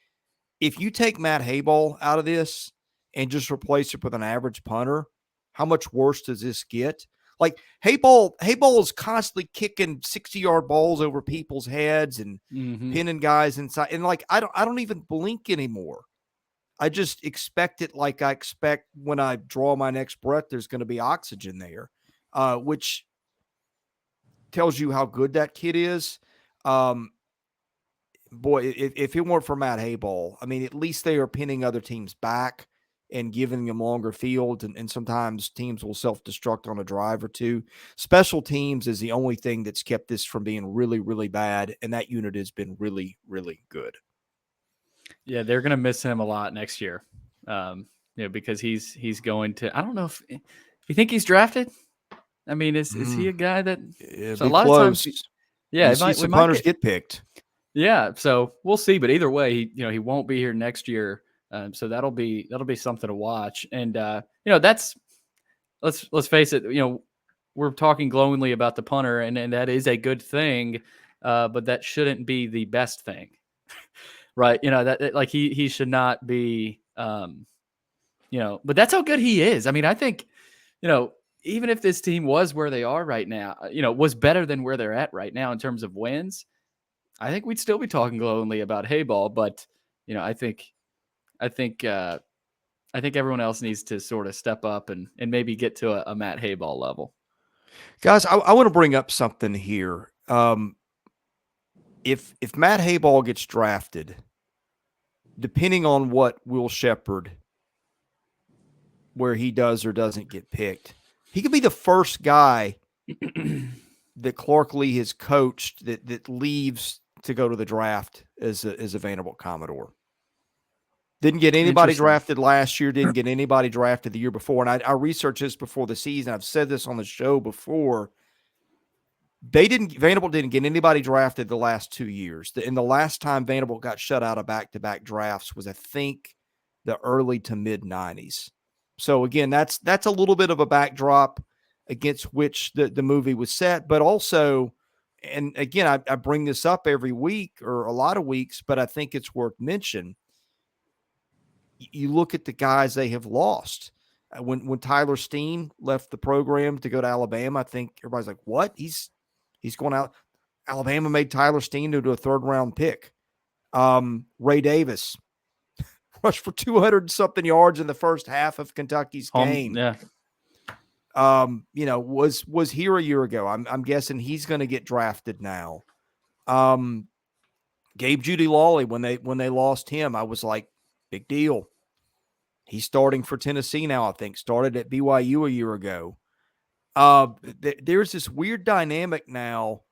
if you take Matt Hayball out of this and just replace it with an average punter, how much worse does this get? Like Hayball is constantly kicking 60-yard balls over people's heads and pinning guys inside. And like, I don't even blink anymore. I just expect it like I expect when I draw my next breath, there's going to be oxygen there, which tells you how good that kid is. Boy, if it weren't for Matt Hayball, I mean, at least they are pinning other teams back and giving them longer fields, and sometimes teams will self-destruct on a drive or two. Special teams is the only thing that's kept this from being really, really bad, and that unit has been really, really good. Yeah, they're going to miss him a lot next year, because he's going to – I don't know if you think he's drafted? I mean, is he a guy that – so a lot close. of times – yeah, some punters get picked. Yeah, so we'll see. But either way, he won't be here next year, so that'll be something to watch. And that's let's face it. We're talking glowingly about the punter, and that is a good thing, but that shouldn't be the best thing, right? That like he should not be, but that's how good he is. I mean, I think, even if this team was where they are right now, was better than where they're at right now in terms of wins, I think we'd still be talking glowingly about Hayball, but I think everyone else needs to sort of step up and maybe get to a Matt Hayball level. Guys, I want to bring up something here. if Matt Hayball gets drafted, depending on what Will Shepherd, where he does or doesn't get picked, he could be the first guy that Clark Lee has coached that leaves to go to the draft as a Vanderbilt Commodore. Didn't get anybody drafted last year, didn't get anybody drafted the year before. And I researched this before the season. I've said this on the show before. Vanderbilt didn't get anybody drafted the last 2 years. And the last time Vanderbilt got shut out of back-to-back drafts was, I think, the early to mid-90s. So, again, that's a little bit of a backdrop against which the movie was set. But also, and again, I bring this up every week or a lot of weeks, but I think it's worth mentioning. You look at the guys they have lost. When Tyler Steen left the program to go to Alabama, I think everybody's like, what? He's going out. Alabama made Tyler Steen into a third-round pick. Ray Davis rushed for 200-something yards in the first half of Kentucky's game. Yeah. Was here a year ago. I'm guessing he's going to get drafted now. Gabe Judy Lawley, when they lost him, I was like, big deal. He's starting for Tennessee now, I think. Started at BYU a year ago. There's this weird dynamic now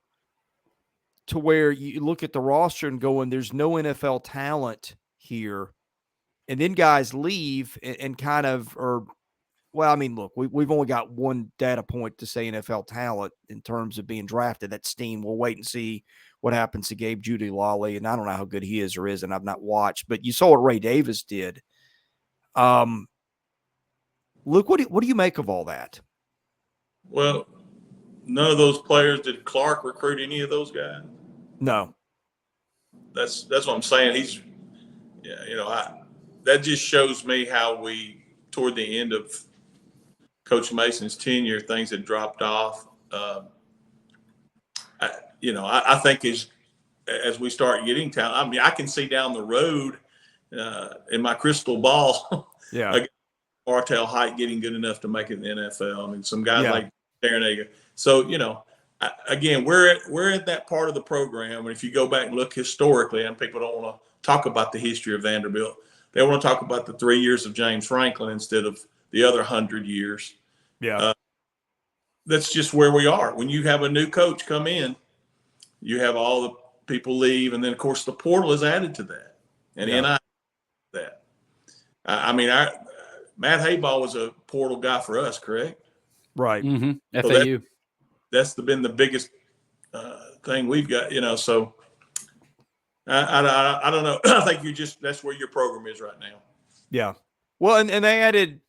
to where you look at the roster and going, there's no NFL talent here. And then guys leave and kind of are, well, I mean, look, we've only got one data point to say NFL talent in terms of being drafted. That's Steen. We'll wait and see what happens to Gabe Judy Lawley. And I don't know how good he is or isn't. I've not watched, but you saw what Ray Davis did. Luke, what do you make of all that? Well, none of those players, did Clark recruit any of those guys? No. That's what I'm saying. That just shows me how toward the end of Coach Mason's tenure, things had dropped off. I think as we start getting talent, I mean, I can see down the road in my crystal ball, Martell Height getting good enough to make it in the NFL. I mean, some guys like Darren. So, again, we're at that part of the program. And if you go back and look historically, and people don't want to talk about the history of Vanderbilt, they want to talk about the 3 years of James Franklin instead of the other 100 years. Yeah. That's just where we are. When you have a new coach come in, you have all the people leave. And then, of course, the portal is added to that. And NIL that. Matt Hayball was a portal guy for us, correct? Right. Mm-hmm. FAU. That's been the biggest thing we've got, so I don't know. I think that's where your program is right now. Yeah. Well, and they added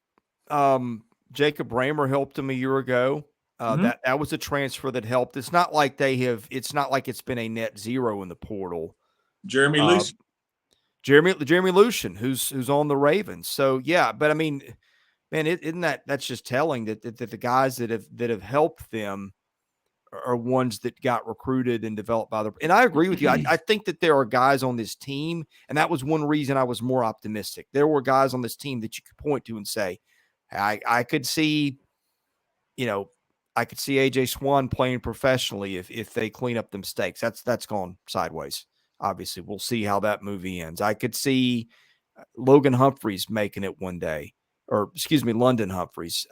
Jacob Bramer helped him a year ago. That was a transfer that helped. It's not like it's not like it's been a net zero in the portal. Jeremy Lucien. Jeremy Lucien, who's on the Ravens. So yeah, but I mean, man, isn't that's just telling that the guys that have helped them are ones that got recruited and developed by and I agree with you. I think that there are guys on this team, and that was one reason I was more optimistic. There were guys on this team that you could point to and say, I could see, I could see AJ Swan playing professionally if they clean up the mistakes. That's gone sideways. Obviously, we'll see how that movie ends. I could see Logan Humphreys making it one day, or excuse me, London Humphreys.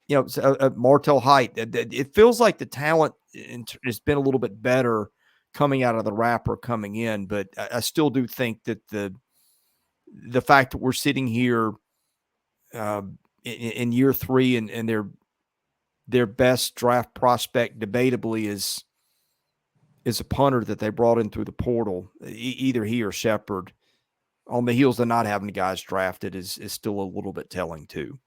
Martell Height. It feels like the talent has been a little bit better coming out of the wrapper coming in, but I still do think that the fact that we're sitting here in year 3 and their best draft prospect debatably is a punter that they brought in through the portal, either he or Shepherd, on the heels of not having the guys drafted is still a little bit telling too.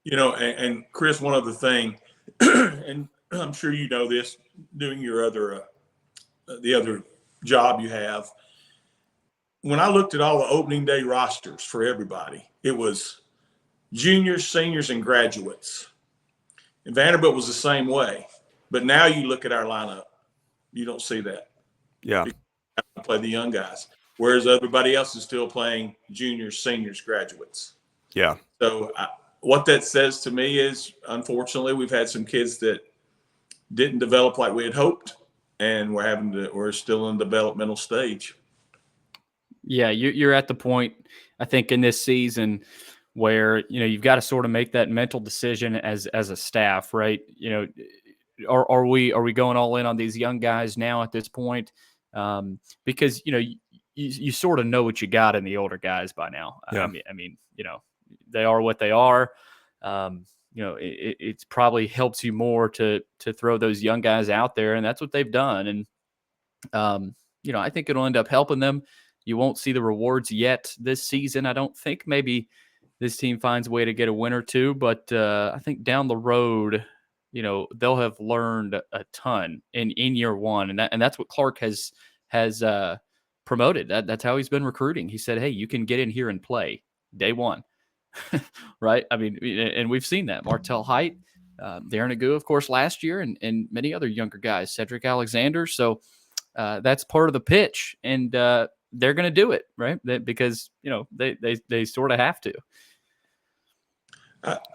And Chris, one other thing, and I'm sure you know this, doing your the other job you have. When I looked at all the opening day rosters for everybody, it was juniors, seniors, and graduates. And Vanderbilt was the same way. But now you look at our lineup, you don't see that. Yeah. You have to play the young guys, whereas everybody else is still playing juniors, seniors, graduates. Yeah. So what that says to me is, unfortunately, we've had some kids that didn't develop like we had hoped. And then, of course, the portal has added to that. Yeah. Yeah. and we're still in the developmental stage. Yeah, you're at the point, I think, in this season where, you've got to sort of make that mental decision as a staff, right? Are we going all in on these young guys now at this point? Because you sort of know what you got in the older guys by now. Yeah. I mean, they are what they are. It probably helps you more to throw those young guys out there, and that's what they've done. And I think it'll end up helping them. You won't see the rewards yet this season. I don't think. Maybe this team finds a way to get a win or two, but I think down the road, they'll have learned a ton in year one, and that's what Clark has promoted. That's how he's been recruiting. He said, "Hey, you can get in here and play day one." Right? I mean, and we've seen that. Martell Height, Darren Agu, of course, last year, and many other younger guys, Cedric Alexander. So that's part of the pitch, and they're going to do it, right? Because they sort of have to.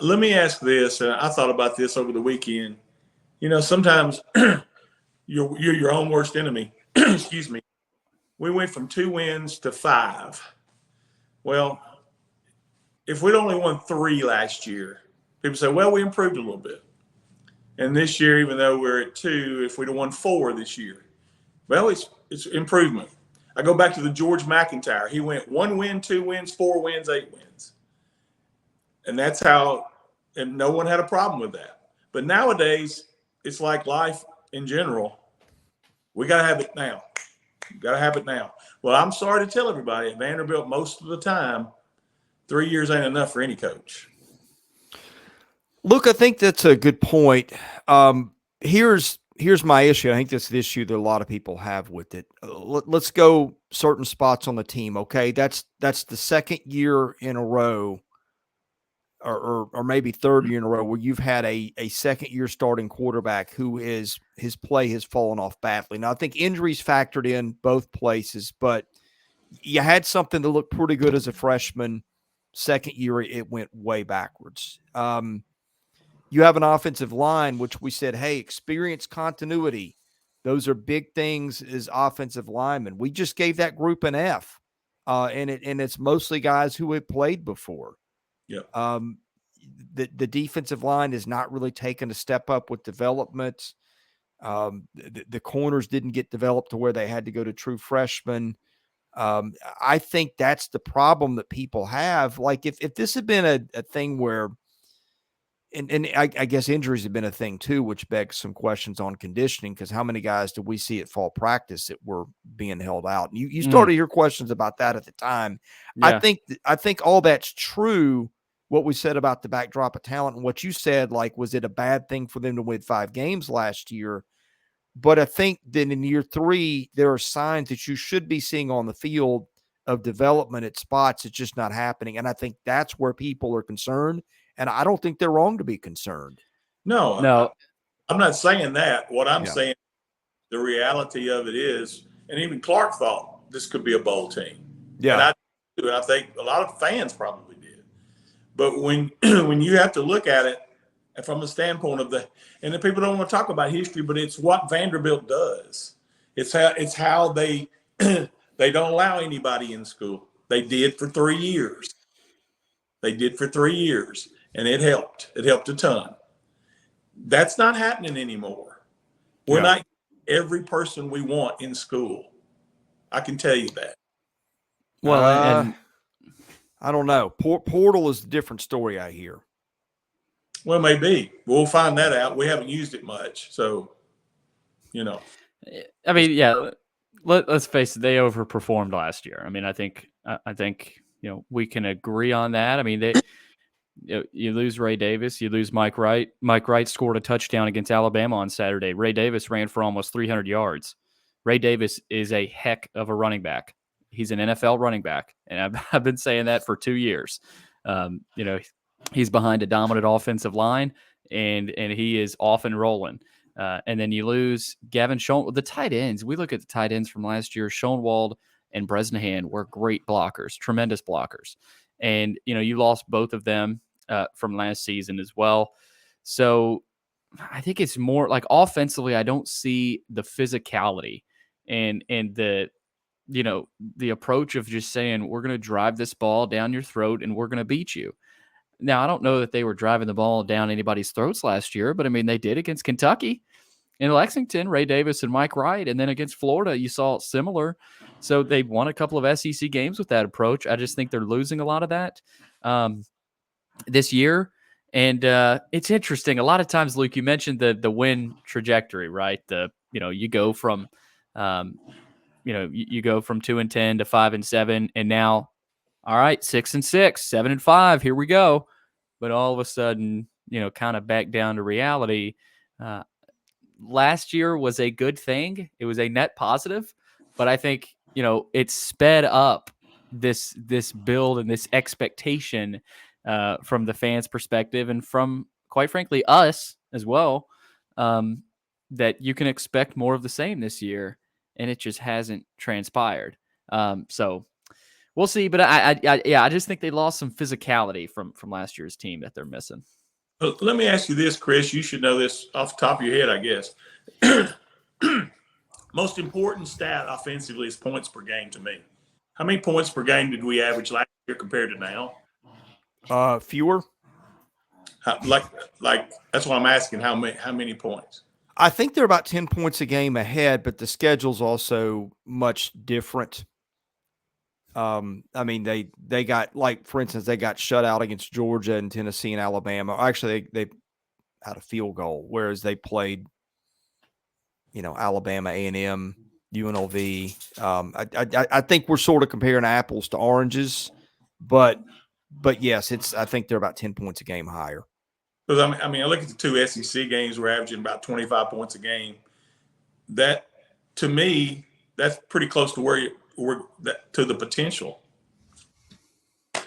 Let me ask this. I thought about this over the weekend. Sometimes you're your own worst enemy. Excuse me. We went from 2 wins to 5. Well, if we'd only won 3 last year, people say, well, we improved a little bit. And this year, even though we're at 2, if we'd have won 4 this year, well, it's improvement. I go back to the George McIntyre. He went 1 win, 2 wins, 4 wins, 8 wins. And that's how, and no one had a problem with that. But nowadays, it's like life in general. We got to have it now. Got to have it now. Well, I'm sorry to tell everybody, at Vanderbilt, most of the time, 3 years ain't enough for any coach. Look, I think that's a good point. Here's my issue. I think that's the issue that a lot of people have with it. Let's go certain spots on the team. Okay, that's the second year in a row, or maybe third year in a row, where you've had a second year starting quarterback who his play has fallen off badly. Now, I think injuries factored in both places, but you had something that looked pretty good as a freshman. Second year, it went way backwards. You have an offensive line, which we said, hey, experience, continuity. Those are big things as offensive linemen. We just gave that group an F, and it's mostly guys who have played before. Yeah. The defensive line has not really taken a step up with development. The corners didn't get developed to where they had to go to true freshmen. I think that's the problem that people have. Like if this had been a thing where, and I guess injuries have been a thing too, which begs some questions on conditioning, because how many guys do we see at fall practice that were being held out? And you started your questions about that at the time. Yeah. I think all that's true. What we said about the backdrop of talent and what you said, like, was it a bad thing for them to win 5 games last year? But I think that in year 3, there are signs that you should be seeing on the field of development at spots. It's just not happening. And I think that's where people are concerned. And I don't think they're wrong to be concerned. No. I'm not saying that. What I'm saying, the reality of it is, and even Clark thought this could be a bowl team. Yeah. And I think a lot of fans probably did. But when you have to look at it from the standpoint of and the people don't want to talk about history, but it's what Vanderbilt does. It's how they they don't allow anybody in school. They did for 3 years. And it helped. It helped a ton. That's not happening anymore. We're not every person we want in school. I can tell you that. Well, and I don't know. Portal is a different story, I hear. Well, maybe. We'll find that out. We haven't used it much. So, I mean, yeah, let's face it, they overperformed last year. I mean, I think we can agree on that. I mean, you lose Ray Davis, you lose Mike Wright. Mike Wright scored a touchdown against Alabama on Saturday. Ray Davis ran for almost 300 yards. Ray Davis is a heck of a running back. He's an NFL running back, and I've been saying that for 2 years. He's behind a dominant offensive line, and he is off and rolling. And then you lose Gavin Schoenwald. The tight ends, we look at the tight ends from last year. Schoenwald and Bresnahan were great blockers, tremendous blockers. And, you lost both of them from last season as well. So, I think it's more like offensively, I don't see the physicality and the the approach of just saying we're going to drive this ball down your throat and we're going to beat you. Now, I don't know that they were driving the ball down anybody's throats last year, but I mean, they did against Kentucky. In Lexington, Ray Davis and Mike Wright, and then against Florida, you saw similar. So they won a couple of SEC games with that approach. I just think they're losing a lot of that this year. And it's interesting. A lot of times, Luke, you mentioned the win trajectory, right? You go from you go from 2-10 to 5-7, and now, all right, 6-6, 7-5, here we go. But all of a sudden, kind of back down to reality. Last year was a good thing. It was a net positive, but I think, it sped up this build and this expectation from the fans' perspective and from, quite frankly, us as well, that you can expect more of the same this year, and it just hasn't transpired. So we'll see, but I just think they lost some physicality from last year's team that they're missing. Well, let me ask you this, Chris. You should know this off the top of your head, I guess. Most important stat offensively is points per game to me. How many points per game did we average last year compared to now? Fewer. Like that's what I'm asking. How many points? I think they're about 10 points a game ahead, but the schedule's also much different. I mean, they got, like, for instance, they got shut out against Georgia and Tennessee and Alabama. Actually, they had a field goal, whereas they played, Alabama, A&M, UNLV. I think we're sort of comparing apples to oranges, but yes, I think they're about 10 points a game higher. Because I look at the two SEC games, we're averaging about 25 points a game. That, to me, that's pretty close to where to the potential.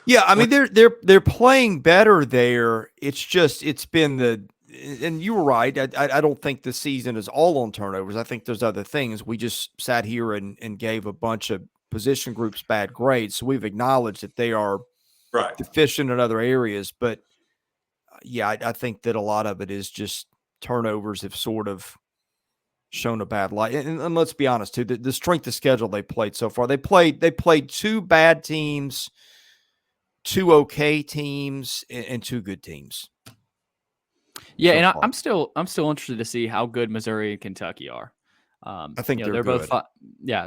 Yeah, I mean, they're playing better there. It's been and you were right. I don't think the season is all on turnovers. I think there's other things. We just sat here and gave a bunch of position groups bad grades, so we've acknowledged that they are right deficient in other areas. But yeah, I think that a lot of it is just turnovers have sort of shown a bad light. And let's be honest too, the strength of schedule they played so far. They played two bad teams, two okay teams, and two good teams. Yeah, so and I'm still interested to see how good Missouri and Kentucky are. I think they're both good.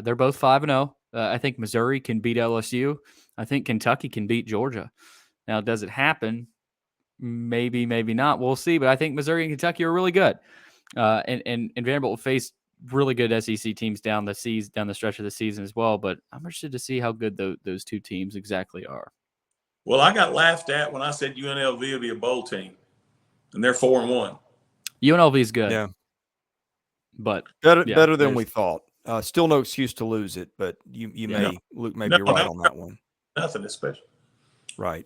they're both 5-0. I think Missouri can beat LSU. I think Kentucky can beat Georgia. Now, does it happen? Maybe, maybe not. We'll see. But I think Missouri and Kentucky are really good. And Vanderbilt will face really good SEC teams down the stretch of the season as well. But I'm interested to see how good those two teams exactly are. Well, I got laughed at when I said UNLV will be a bowl team, and they're 4-1. UNLV is good. Yeah, but better than we thought. Still no excuse to lose it, but Luke may be right on that one. Nothing especially. Right.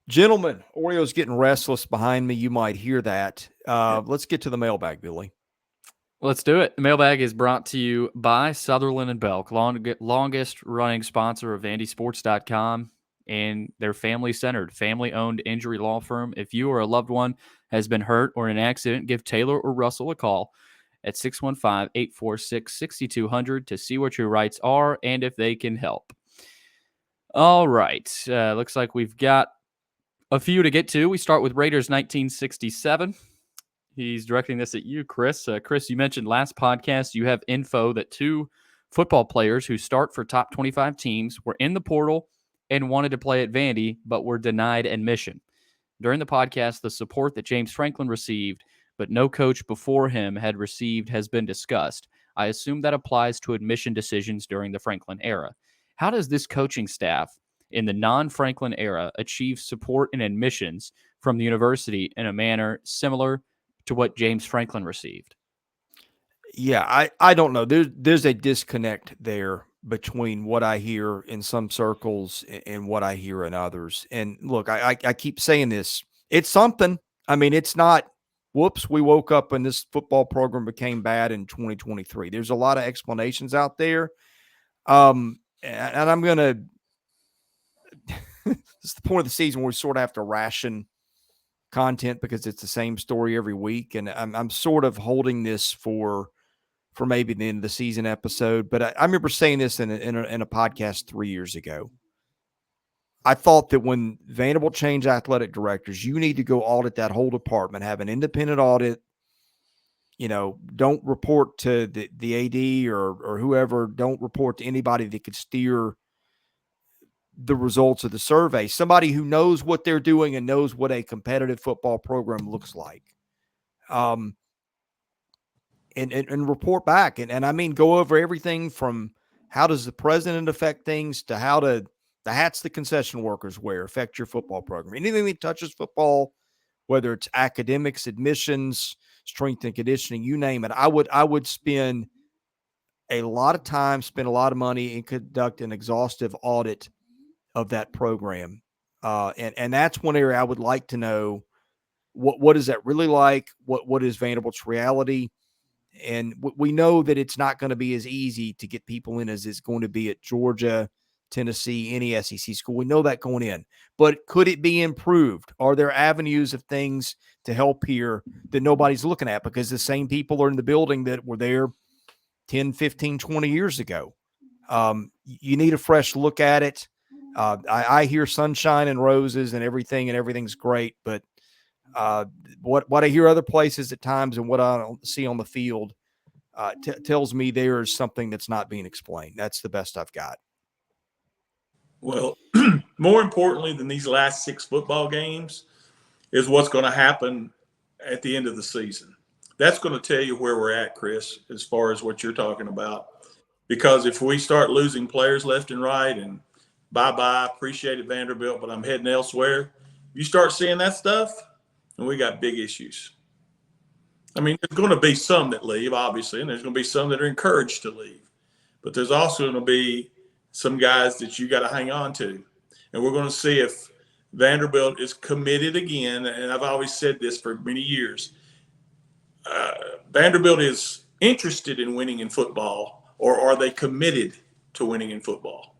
Gentlemen, Oreo's getting restless behind me. You might hear that. Let's get to the mailbag, Billy. Let's do it. The mailbag is brought to you by Sutherland & Belk, longest running sponsor of VandySports.com, and they're family-centered, family-owned injury law firm. If you or a loved one has been hurt or in an accident, give Taylor or Russell a call at 615-846-6200 to see what your rights are and if they can help. All right. Looks like we've got a few to get to. We start with Raiders 1967. He's directing this at you, Chris. Chris, you mentioned last podcast you have info that two football players who start for top 25 teams were in the portal and wanted to play at Vandy, but were denied admission. During the podcast, the support that James Franklin received, but no coach before him had received, has been discussed. I assume that applies to admission decisions during the Franklin era. How does this coaching staff in the non-Franklin era achieve support and admissions from the university in a manner similar to what James Franklin received? Yeah, I don't know. There's a disconnect there between what I hear in some circles and what I hear in others. And look, I keep saying this. It's something. I mean, it's not, whoops, we woke up and this football program became bad in 2023. There's a lot of explanations out there. And I'm going to, this is the point of the season where we sort of have to ration content because it's the same story every week. And I'm sort of holding this for maybe the end of the season episode. But I remember saying this in a podcast 3 years ago. I thought that when Vanderbilt changed athletic directors, you need to go audit that whole department, have an independent audit. Don't report to the AD or whoever. Don't report to anybody that could steer the results of the survey. Somebody who knows what they're doing and knows what a competitive football program looks like. And report back. And I mean, go over everything from how does the president affect things to how the hats the concession workers wear affect your football program. Anything that touches football, whether it's academics, admissions, strength and conditioning, you name it. I would spend a lot of time, spend a lot of money, and conduct an exhaustive audit of that program. And that's one area I would like to know what is that really like? What is Vanderbilt's reality? And we know that it's not going to be as easy to get people in as it's going to be at Georgia, Tennessee, any SEC school. We know that going in. But could it be improved? Are there avenues of things to help here that nobody's looking at because the same people are in the building that were there 10, 15, 20 years ago? You need a fresh look at it. I hear sunshine and roses and everything's great. But what I hear other places at times and what I see on the field tells me there's something that's not being explained. That's the best I've got. Well, more importantly than these last 6 football games is what's going to happen at the end of the season. That's going to tell you where we're at, Chris, as far as what you're talking about. Because if we start losing players left and right and bye-bye, appreciate it, Vanderbilt, but I'm heading elsewhere, you start seeing that stuff, and we got big issues. I mean, there's going to be some that leave, obviously, and there's going to be some that are encouraged to leave. But there's also going to be some guys that you got to hang on to. And we're going to see if Vanderbilt is committed again. And I've always said this for many years. Vanderbilt is interested in winning in football, or are they committed to winning in football?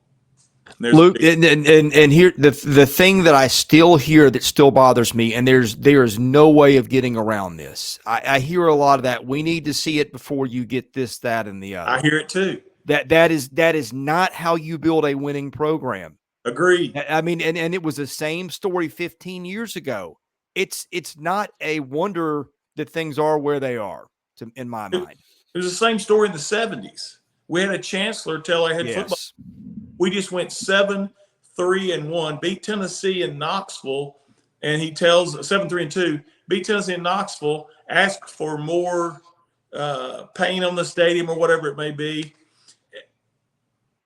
Luke, and here the thing that I still hear that still bothers me, and there is no way of getting around this. I hear a lot of that. We need to see it before you get this, that, and the other. I hear it too. That is not how you build a winning program. Agreed. I mean, and it was the same story 15 years ago. It's not a wonder that things are where they are, in my mind. It was the same story in the 70s. We had a chancellor tell our head football. We just went 7-3-1, beat Tennessee in Knoxville, and he tells 7-3-2, beat Tennessee in Knoxville, ask for more paint on the stadium or whatever it may be.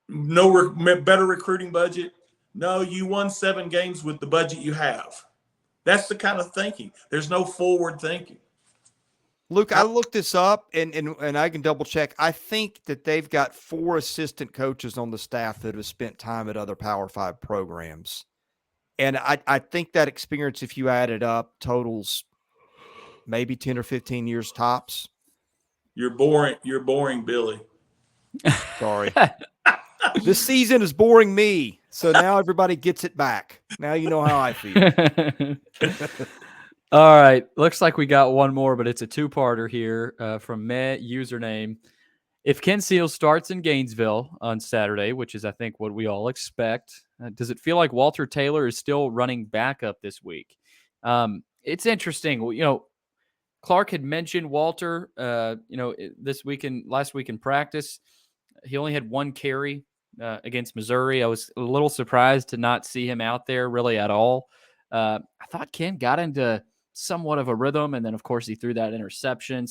No better recruiting budget. No, you won 7 games with the budget you have. That's the kind of thinking. There's no forward thinking. Luke, I looked this up, and I can double check. I think that they've got 4 assistant coaches on the staff that have spent time at other Power 5 programs. And I think that experience, if you add it up, totals maybe 10 or 15 years tops. You're boring, Billy. Sorry. This season is boring me. So now everybody gets it back. Now you know how I feel. All right. Looks like we got one more, but it's a 2-parter here from Meh username. If Ken Seals starts in Gainesville on Saturday, which is, I think, what we all expect, does it feel like Walter Taylor is still running backup this week? It's interesting. Clark had mentioned Walter, last week in practice. He only had 1 carry against Missouri. I was a little surprised to not see him out there really at all. I thought Ken got into somewhat of a rhythm, and then, of course, he threw that interception.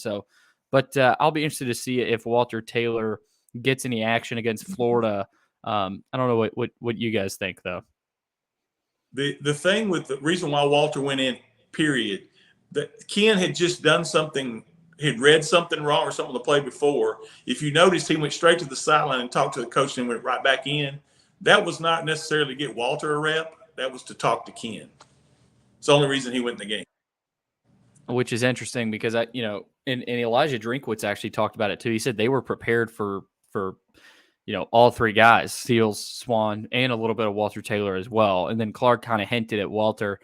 But I'll be interested to see if Walter Taylor gets any action against Florida. I don't know what you guys think, though. The thing with the reason why Walter went in, period, that Ken had just done something, had read something wrong or something on the play before. If you noticed, he went straight to the sideline and talked to the coach and went right back in. That was not necessarily to get Walter a rep. That was to talk to Ken. It's the only reason he went in the game. Which is interesting because and Elijah Drinkwitz actually talked about it too. He said they were prepared for all 3 guys, Seals, Swan, and a little bit of Walter Taylor as well. And then Clark kind of hinted at Walter.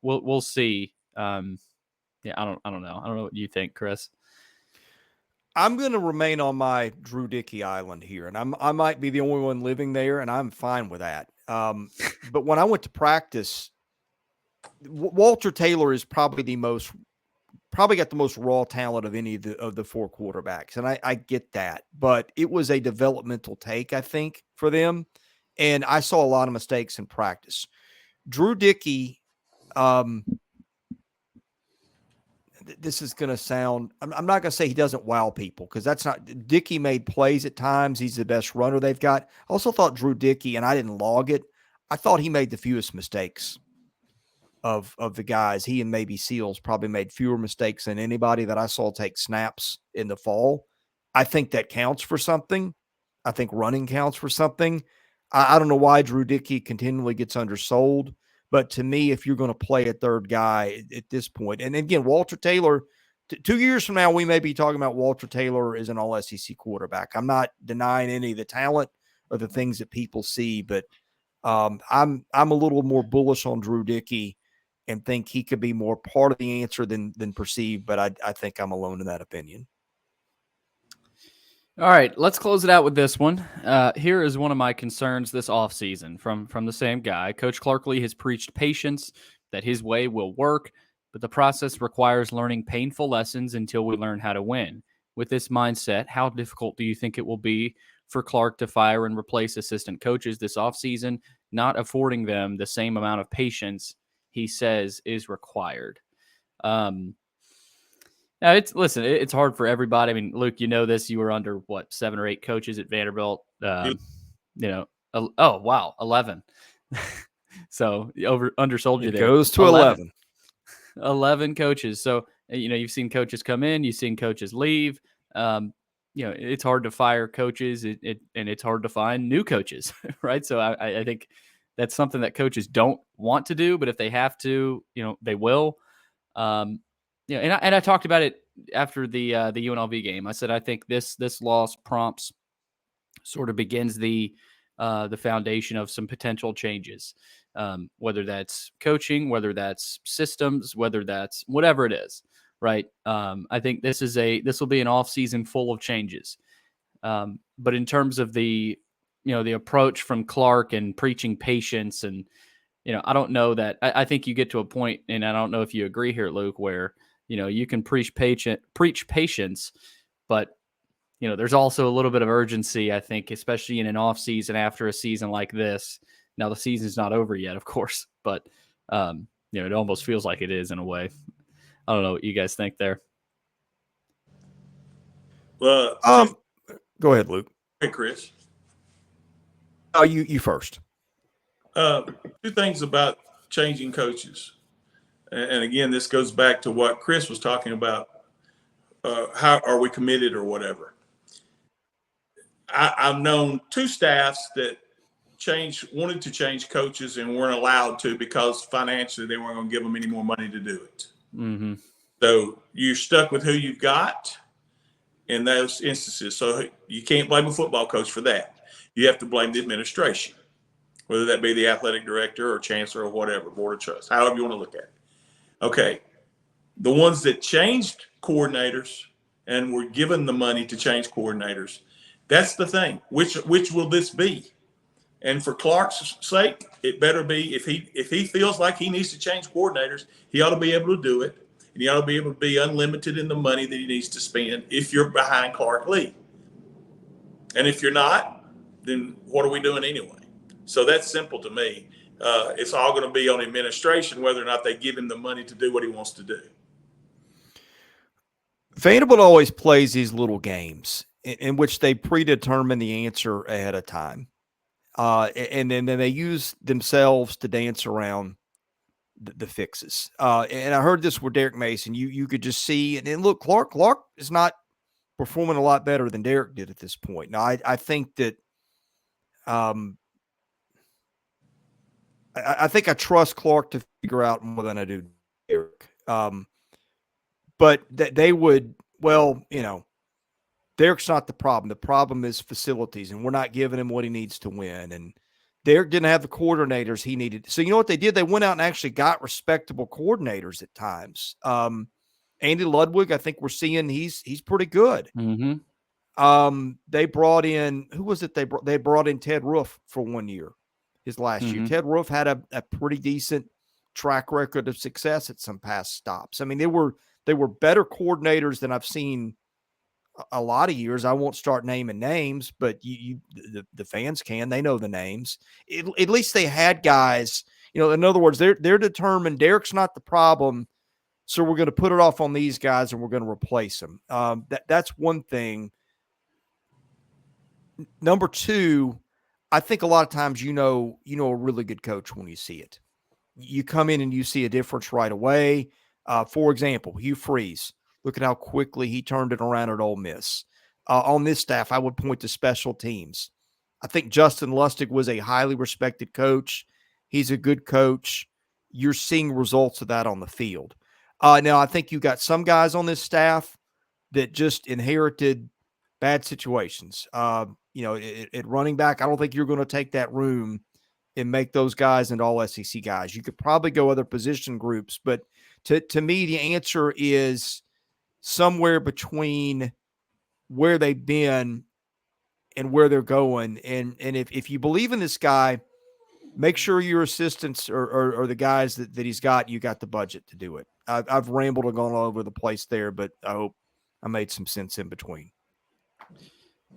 We'll see Yeah, I don't know. I don't know what you think, Chris. I'm going to remain on my Drew Dickey Island here, and I might be the only one living there, and I'm fine with that. But when I went to practice, Walter Taylor is probably got the most raw talent of any of the four quarterbacks, and I get that. But it was a developmental take, I think, for them, and I saw a lot of mistakes in practice. Drew Dickey. This is going to sound, I'm not going to say he doesn't wow people, because that's not, Dickey made plays at times. He's the best runner they've got. I also thought Drew Dickey, and I didn't log it, I thought he made the fewest mistakes of the guys. He and maybe Seals probably made fewer mistakes than anybody that I saw take snaps in the fall. I think that counts for something. I think running counts for something. I don't know why Drew Dickey continually gets undersold. But to me, if you're going to play a third guy at this point, and again, Walter Taylor, 2 years from now, we may be talking about Walter Taylor as an all-SEC quarterback. I'm not denying any of the talent or the things that people see, but I'm a little more bullish on Drew Dickey and think he could be more part of the answer than perceived. But I think I'm alone in that opinion. All right, let's close it out with this one. Here is one of my concerns this offseason from the same guy. Coach Clarkley has preached patience, that his way will work, but the process requires learning painful lessons until we learn how to win. With this mindset, how difficult do you think it will be for Clark to fire and replace assistant coaches this offseason, not affording them the same amount of patience he says is required? Now, it's hard for everybody. I mean, Luke, you know this. You were under, 7 or 8 coaches at Vanderbilt. Oh, wow, 11. So undersold you there. It goes to 11. 11 coaches. So, you've seen coaches come in, you've seen coaches leave. It's hard to fire coaches, and it's hard to find new coaches, right? So I think that's something that coaches don't want to do, but if they have to, they will. And I talked about it after the UNLV game. I said I think this loss prompts, sort of begins the foundation of some potential changes, whether that's coaching, whether that's systems, whether that's whatever it is, right? I think this will be an offseason full of changes. But in terms of the approach from Clark and preaching patience, and I don't know that I think you get to a point, and I don't know if you agree here, Luke, where you can preach patience, but there's also a little bit of urgency, I think, especially in an off season after a season like this. Now the season's not over yet, of course, but it almost feels like it is in a way. I don't know what you guys think there. Well, go ahead, Luke. Hey, Chris. Oh, you first. 2 things about changing coaches. And again, this goes back to what Chris was talking about. How are we committed or whatever? I've known 2 staffs that wanted to change coaches and weren't allowed to because financially they weren't going to give them any more money to do it. Mm-hmm. So you're stuck with who you've got in those instances. So you can't blame a football coach for that. You have to blame the administration, whether that be the athletic director or chancellor or whatever, board of trust, however you want to look at it. Okay. The ones that changed coordinators and were given the money to change coordinators, that's the thing. Which will this be? And for Clark's sake, it better be, if he feels like he needs to change coordinators, he ought to be able to do it. And he ought to be able to be unlimited in the money that he needs to spend if you're behind Clark Lee. And if you're not, then what are we doing anyway? So that's simple to me. It's all going to be on administration, whether or not they give him the money to do what he wants to do. Vanderbilt always plays these little games in which they predetermine the answer ahead of time. And then they use themselves to dance around the fixes. And I heard this with Derek Mason. You could just see, and look, Clark is not performing a lot better than Derek did at this point. Now, I think that I think I trust Clark to figure out more than I do Derek. But they would, Derek's not the problem. The problem is facilities, and we're not giving him what he needs to win. And Derrick didn't have the coordinators he needed. So you know what they did? They went out and actually got respectable coordinators at times. Andy Ludwig, I think we're seeing he's pretty good. They brought in, who was it? They brought in Ted Roof for 1 year, his last year. Ted Roof had a pretty decent track record of success at some past stops. I mean, they were better coordinators than I've seen a lot of years. I won't start naming names, but the fans can. They know the names. At least they had guys. You know, in other words, they're determined. Derrick's not the problem, so we're going to put it off on these guys and we're going to replace them. That's one thing. Number two, I think a lot of times you know a really good coach when you see it. You come in and you see a difference right away. For example, Hugh Freeze. Look at how quickly he turned it around at Ole Miss. On this staff, I would point to special teams. I think Justin Lustig was a highly respected coach. He's a good coach. You're seeing results of that on the field. Now, I think you got some guys on this staff that just inherited bad situations. At running back, I don't think you're going to take that room and make those guys into all SEC guys. You could probably go other position groups, but to me, the answer is somewhere between where they've been and where they're going. And if you believe in this guy, make sure your assistants or the guys that he's got, you got the budget to do it. I've rambled and gone all over the place there, but I hope I made some sense in between.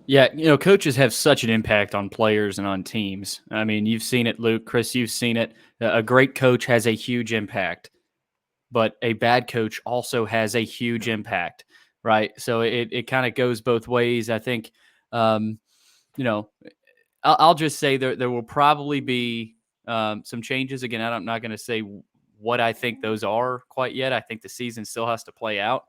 Yeah, coaches have such an impact on players and on teams. I mean, you've seen it, Luke, Chris, you've seen it. A great coach has a huge impact, but a bad coach also has a huge impact, right? So it kind of goes both ways. I think, I'll just say there will probably be some changes. Again, I'm not going to say what I think those are quite yet. I think the season still has to play out.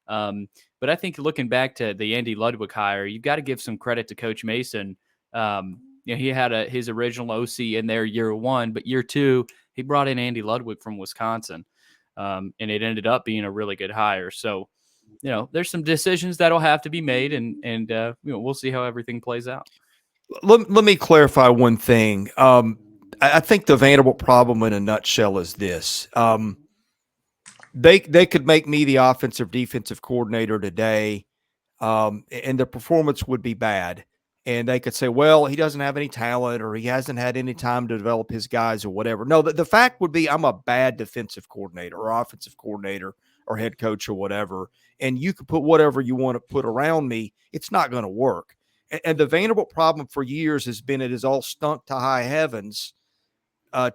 But I think looking back to the Andy Ludwig hire, you've got to give some credit to Coach Mason. He had his original OC in there year one, but year two, he brought in Andy Ludwig from Wisconsin. And it ended up being a really good hire. So, there's some decisions that'll have to be made, and we'll see how everything plays out. Let me clarify one thing. I think the Vanderbilt problem in a nutshell is this. They could make me the offensive defensive coordinator today, and the performance would be bad. And they could say, well, he doesn't have any talent, or he hasn't had any time to develop his guys or whatever. No, the fact would be I'm a bad defensive coordinator or offensive coordinator or head coach or whatever, and you could put whatever you want to put around me. It's not going to work. And the Vanderbilt problem for years has been it has all stunk to high heavens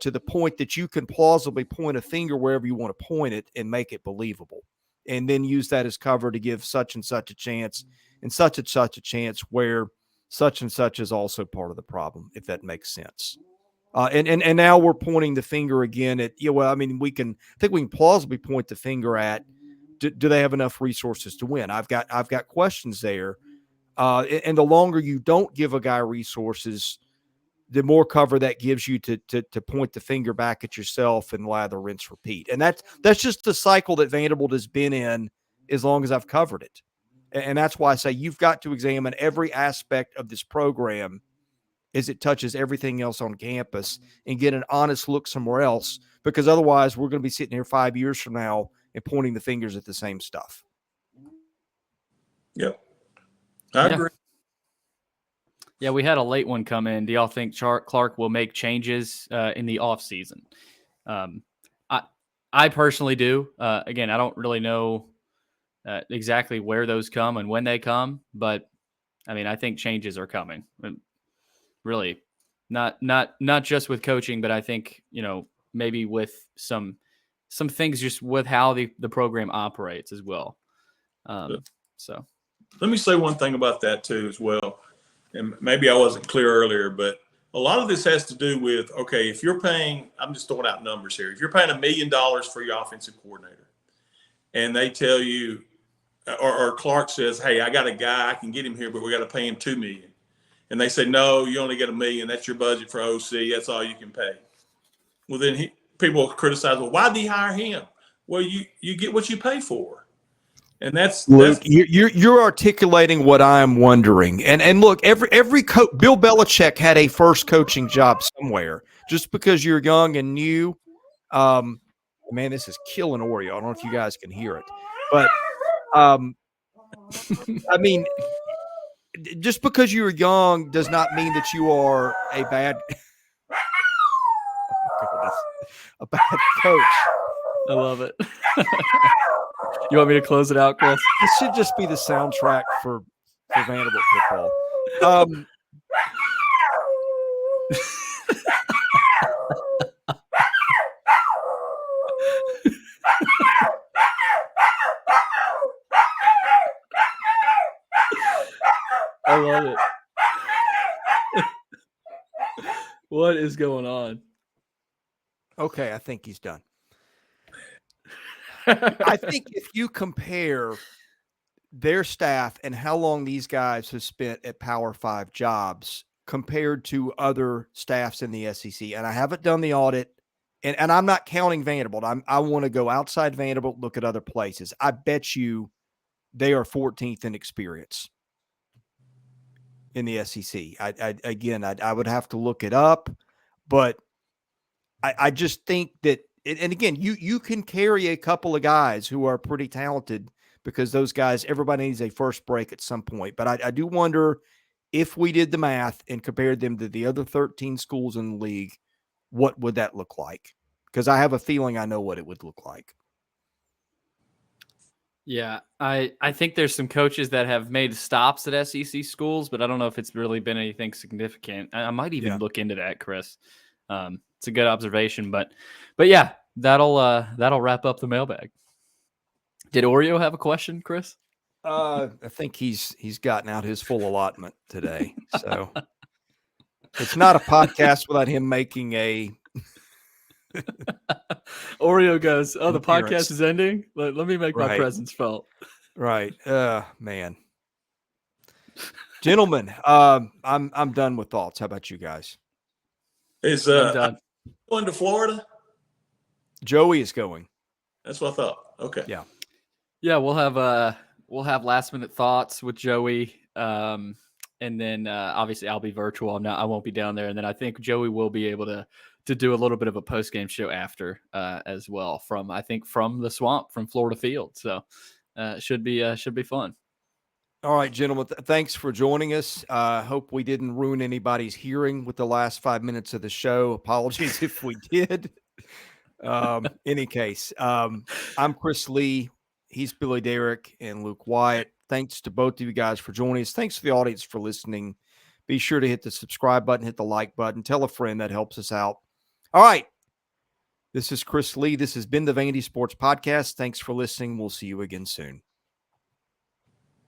to the point that you can plausibly point a finger wherever you want to point it and make it believable, and then use that as cover to give such and such a chance and such a chance where such and such is also part of the problem, if that makes sense. And now we're pointing the finger again at, we can plausibly point the finger at, do they have enough resources to win? I've got questions there. And the longer you don't give a guy resources, the more cover that gives you to point the finger back at yourself and lather, rinse, repeat. And that's just the cycle that Vanderbilt has been in as long as I've covered it. And that's why I say you've got to examine every aspect of this program as it touches everything else on campus and get an honest look somewhere else, because otherwise we're going to be sitting here 5 years from now and pointing the fingers at the same stuff. Yep. I agree. Yeah, we had a late one come in. Do y'all think Clark will make changes in the offseason? I personally do. Again, I don't really know exactly where those come and when they come, but I think changes are coming. Really, not just with coaching, but I think maybe with some things just with how the program operates as well. So let me say one thing about that too as well. And maybe I wasn't clear earlier, but a lot of this has to do with, okay, if you're paying, I'm just throwing out numbers here. If you're paying $1 million for your offensive coordinator and they tell you, or Clark says, hey, I got a guy, I can get him here, but we got to pay him $2 million. And they say, no, you only get $1 million. That's your budget for OC. That's all you can pay. Well, then people criticize, well, why did he hire him? Well, you get what you pay for. And that's Luke, you're articulating what I'm wondering. And look, every coach, Bill Belichick had a first coaching job somewhere. Just because you're young and new, man, this is killing Oreo. I don't know if you guys can hear it, but I mean, just because you're young does not mean that you are a bad, a bad coach. I love it. You want me to close it out, Chris? This should just be the soundtrack for Vanderbilt football. I love it. What is going on? Okay, I think he's done. I think if you compare their staff and how long these guys have spent at Power 5 jobs compared to other staffs in the SEC, and I haven't done the audit, and I'm not counting Vanderbilt. I want to go outside Vanderbilt, look at other places. I bet you they are 14th in experience in the SEC. I would have to look it up, but I just think that, and again, you can carry a couple of guys who are pretty talented because those guys, everybody needs a first break at some point. But I do wonder if we did the math and compared them to the other 13 schools in the league, what would that look like? Because I have a feeling I know what it would look like. Yeah, I think there's some coaches that have made stops at SEC schools, but I don't know if it's really been anything significant. I might even look into that, Chris. It's a good observation, but yeah, that'll wrap up the mailbag. Did Oreo have a question, Chris? I think he's gotten out his full allotment today. So it's not a podcast without him making a Oreo goes, "Oh, the podcast is ending. Let me make my presence felt." Right. Man. Gentlemen, I'm done with thoughts. How about you guys? I'm done. Going to Florida? Joey is going. That's what I thought. Okay. Yeah, we'll have last minute thoughts with Joey. And then obviously I'll be virtual. I won't be down there. And then I think Joey will be able to do a little bit of a post-game show after as well from the swamp, from Florida Field. So should be fun. All right, gentlemen, thanks for joining us. Hope we didn't ruin anybody's hearing with the last 5 minutes of the show. Apologies if we did. Any case, I'm Chris Lee. He's Billy Derrick and Luke Wyatt. Thanks to both of you guys for joining us. Thanks to the audience for listening. Be sure to hit the subscribe button, hit the like button, tell a friend. That helps us out. All right. This is Chris Lee. This has been the VandySports Podcast. Thanks for listening. We'll see you again soon.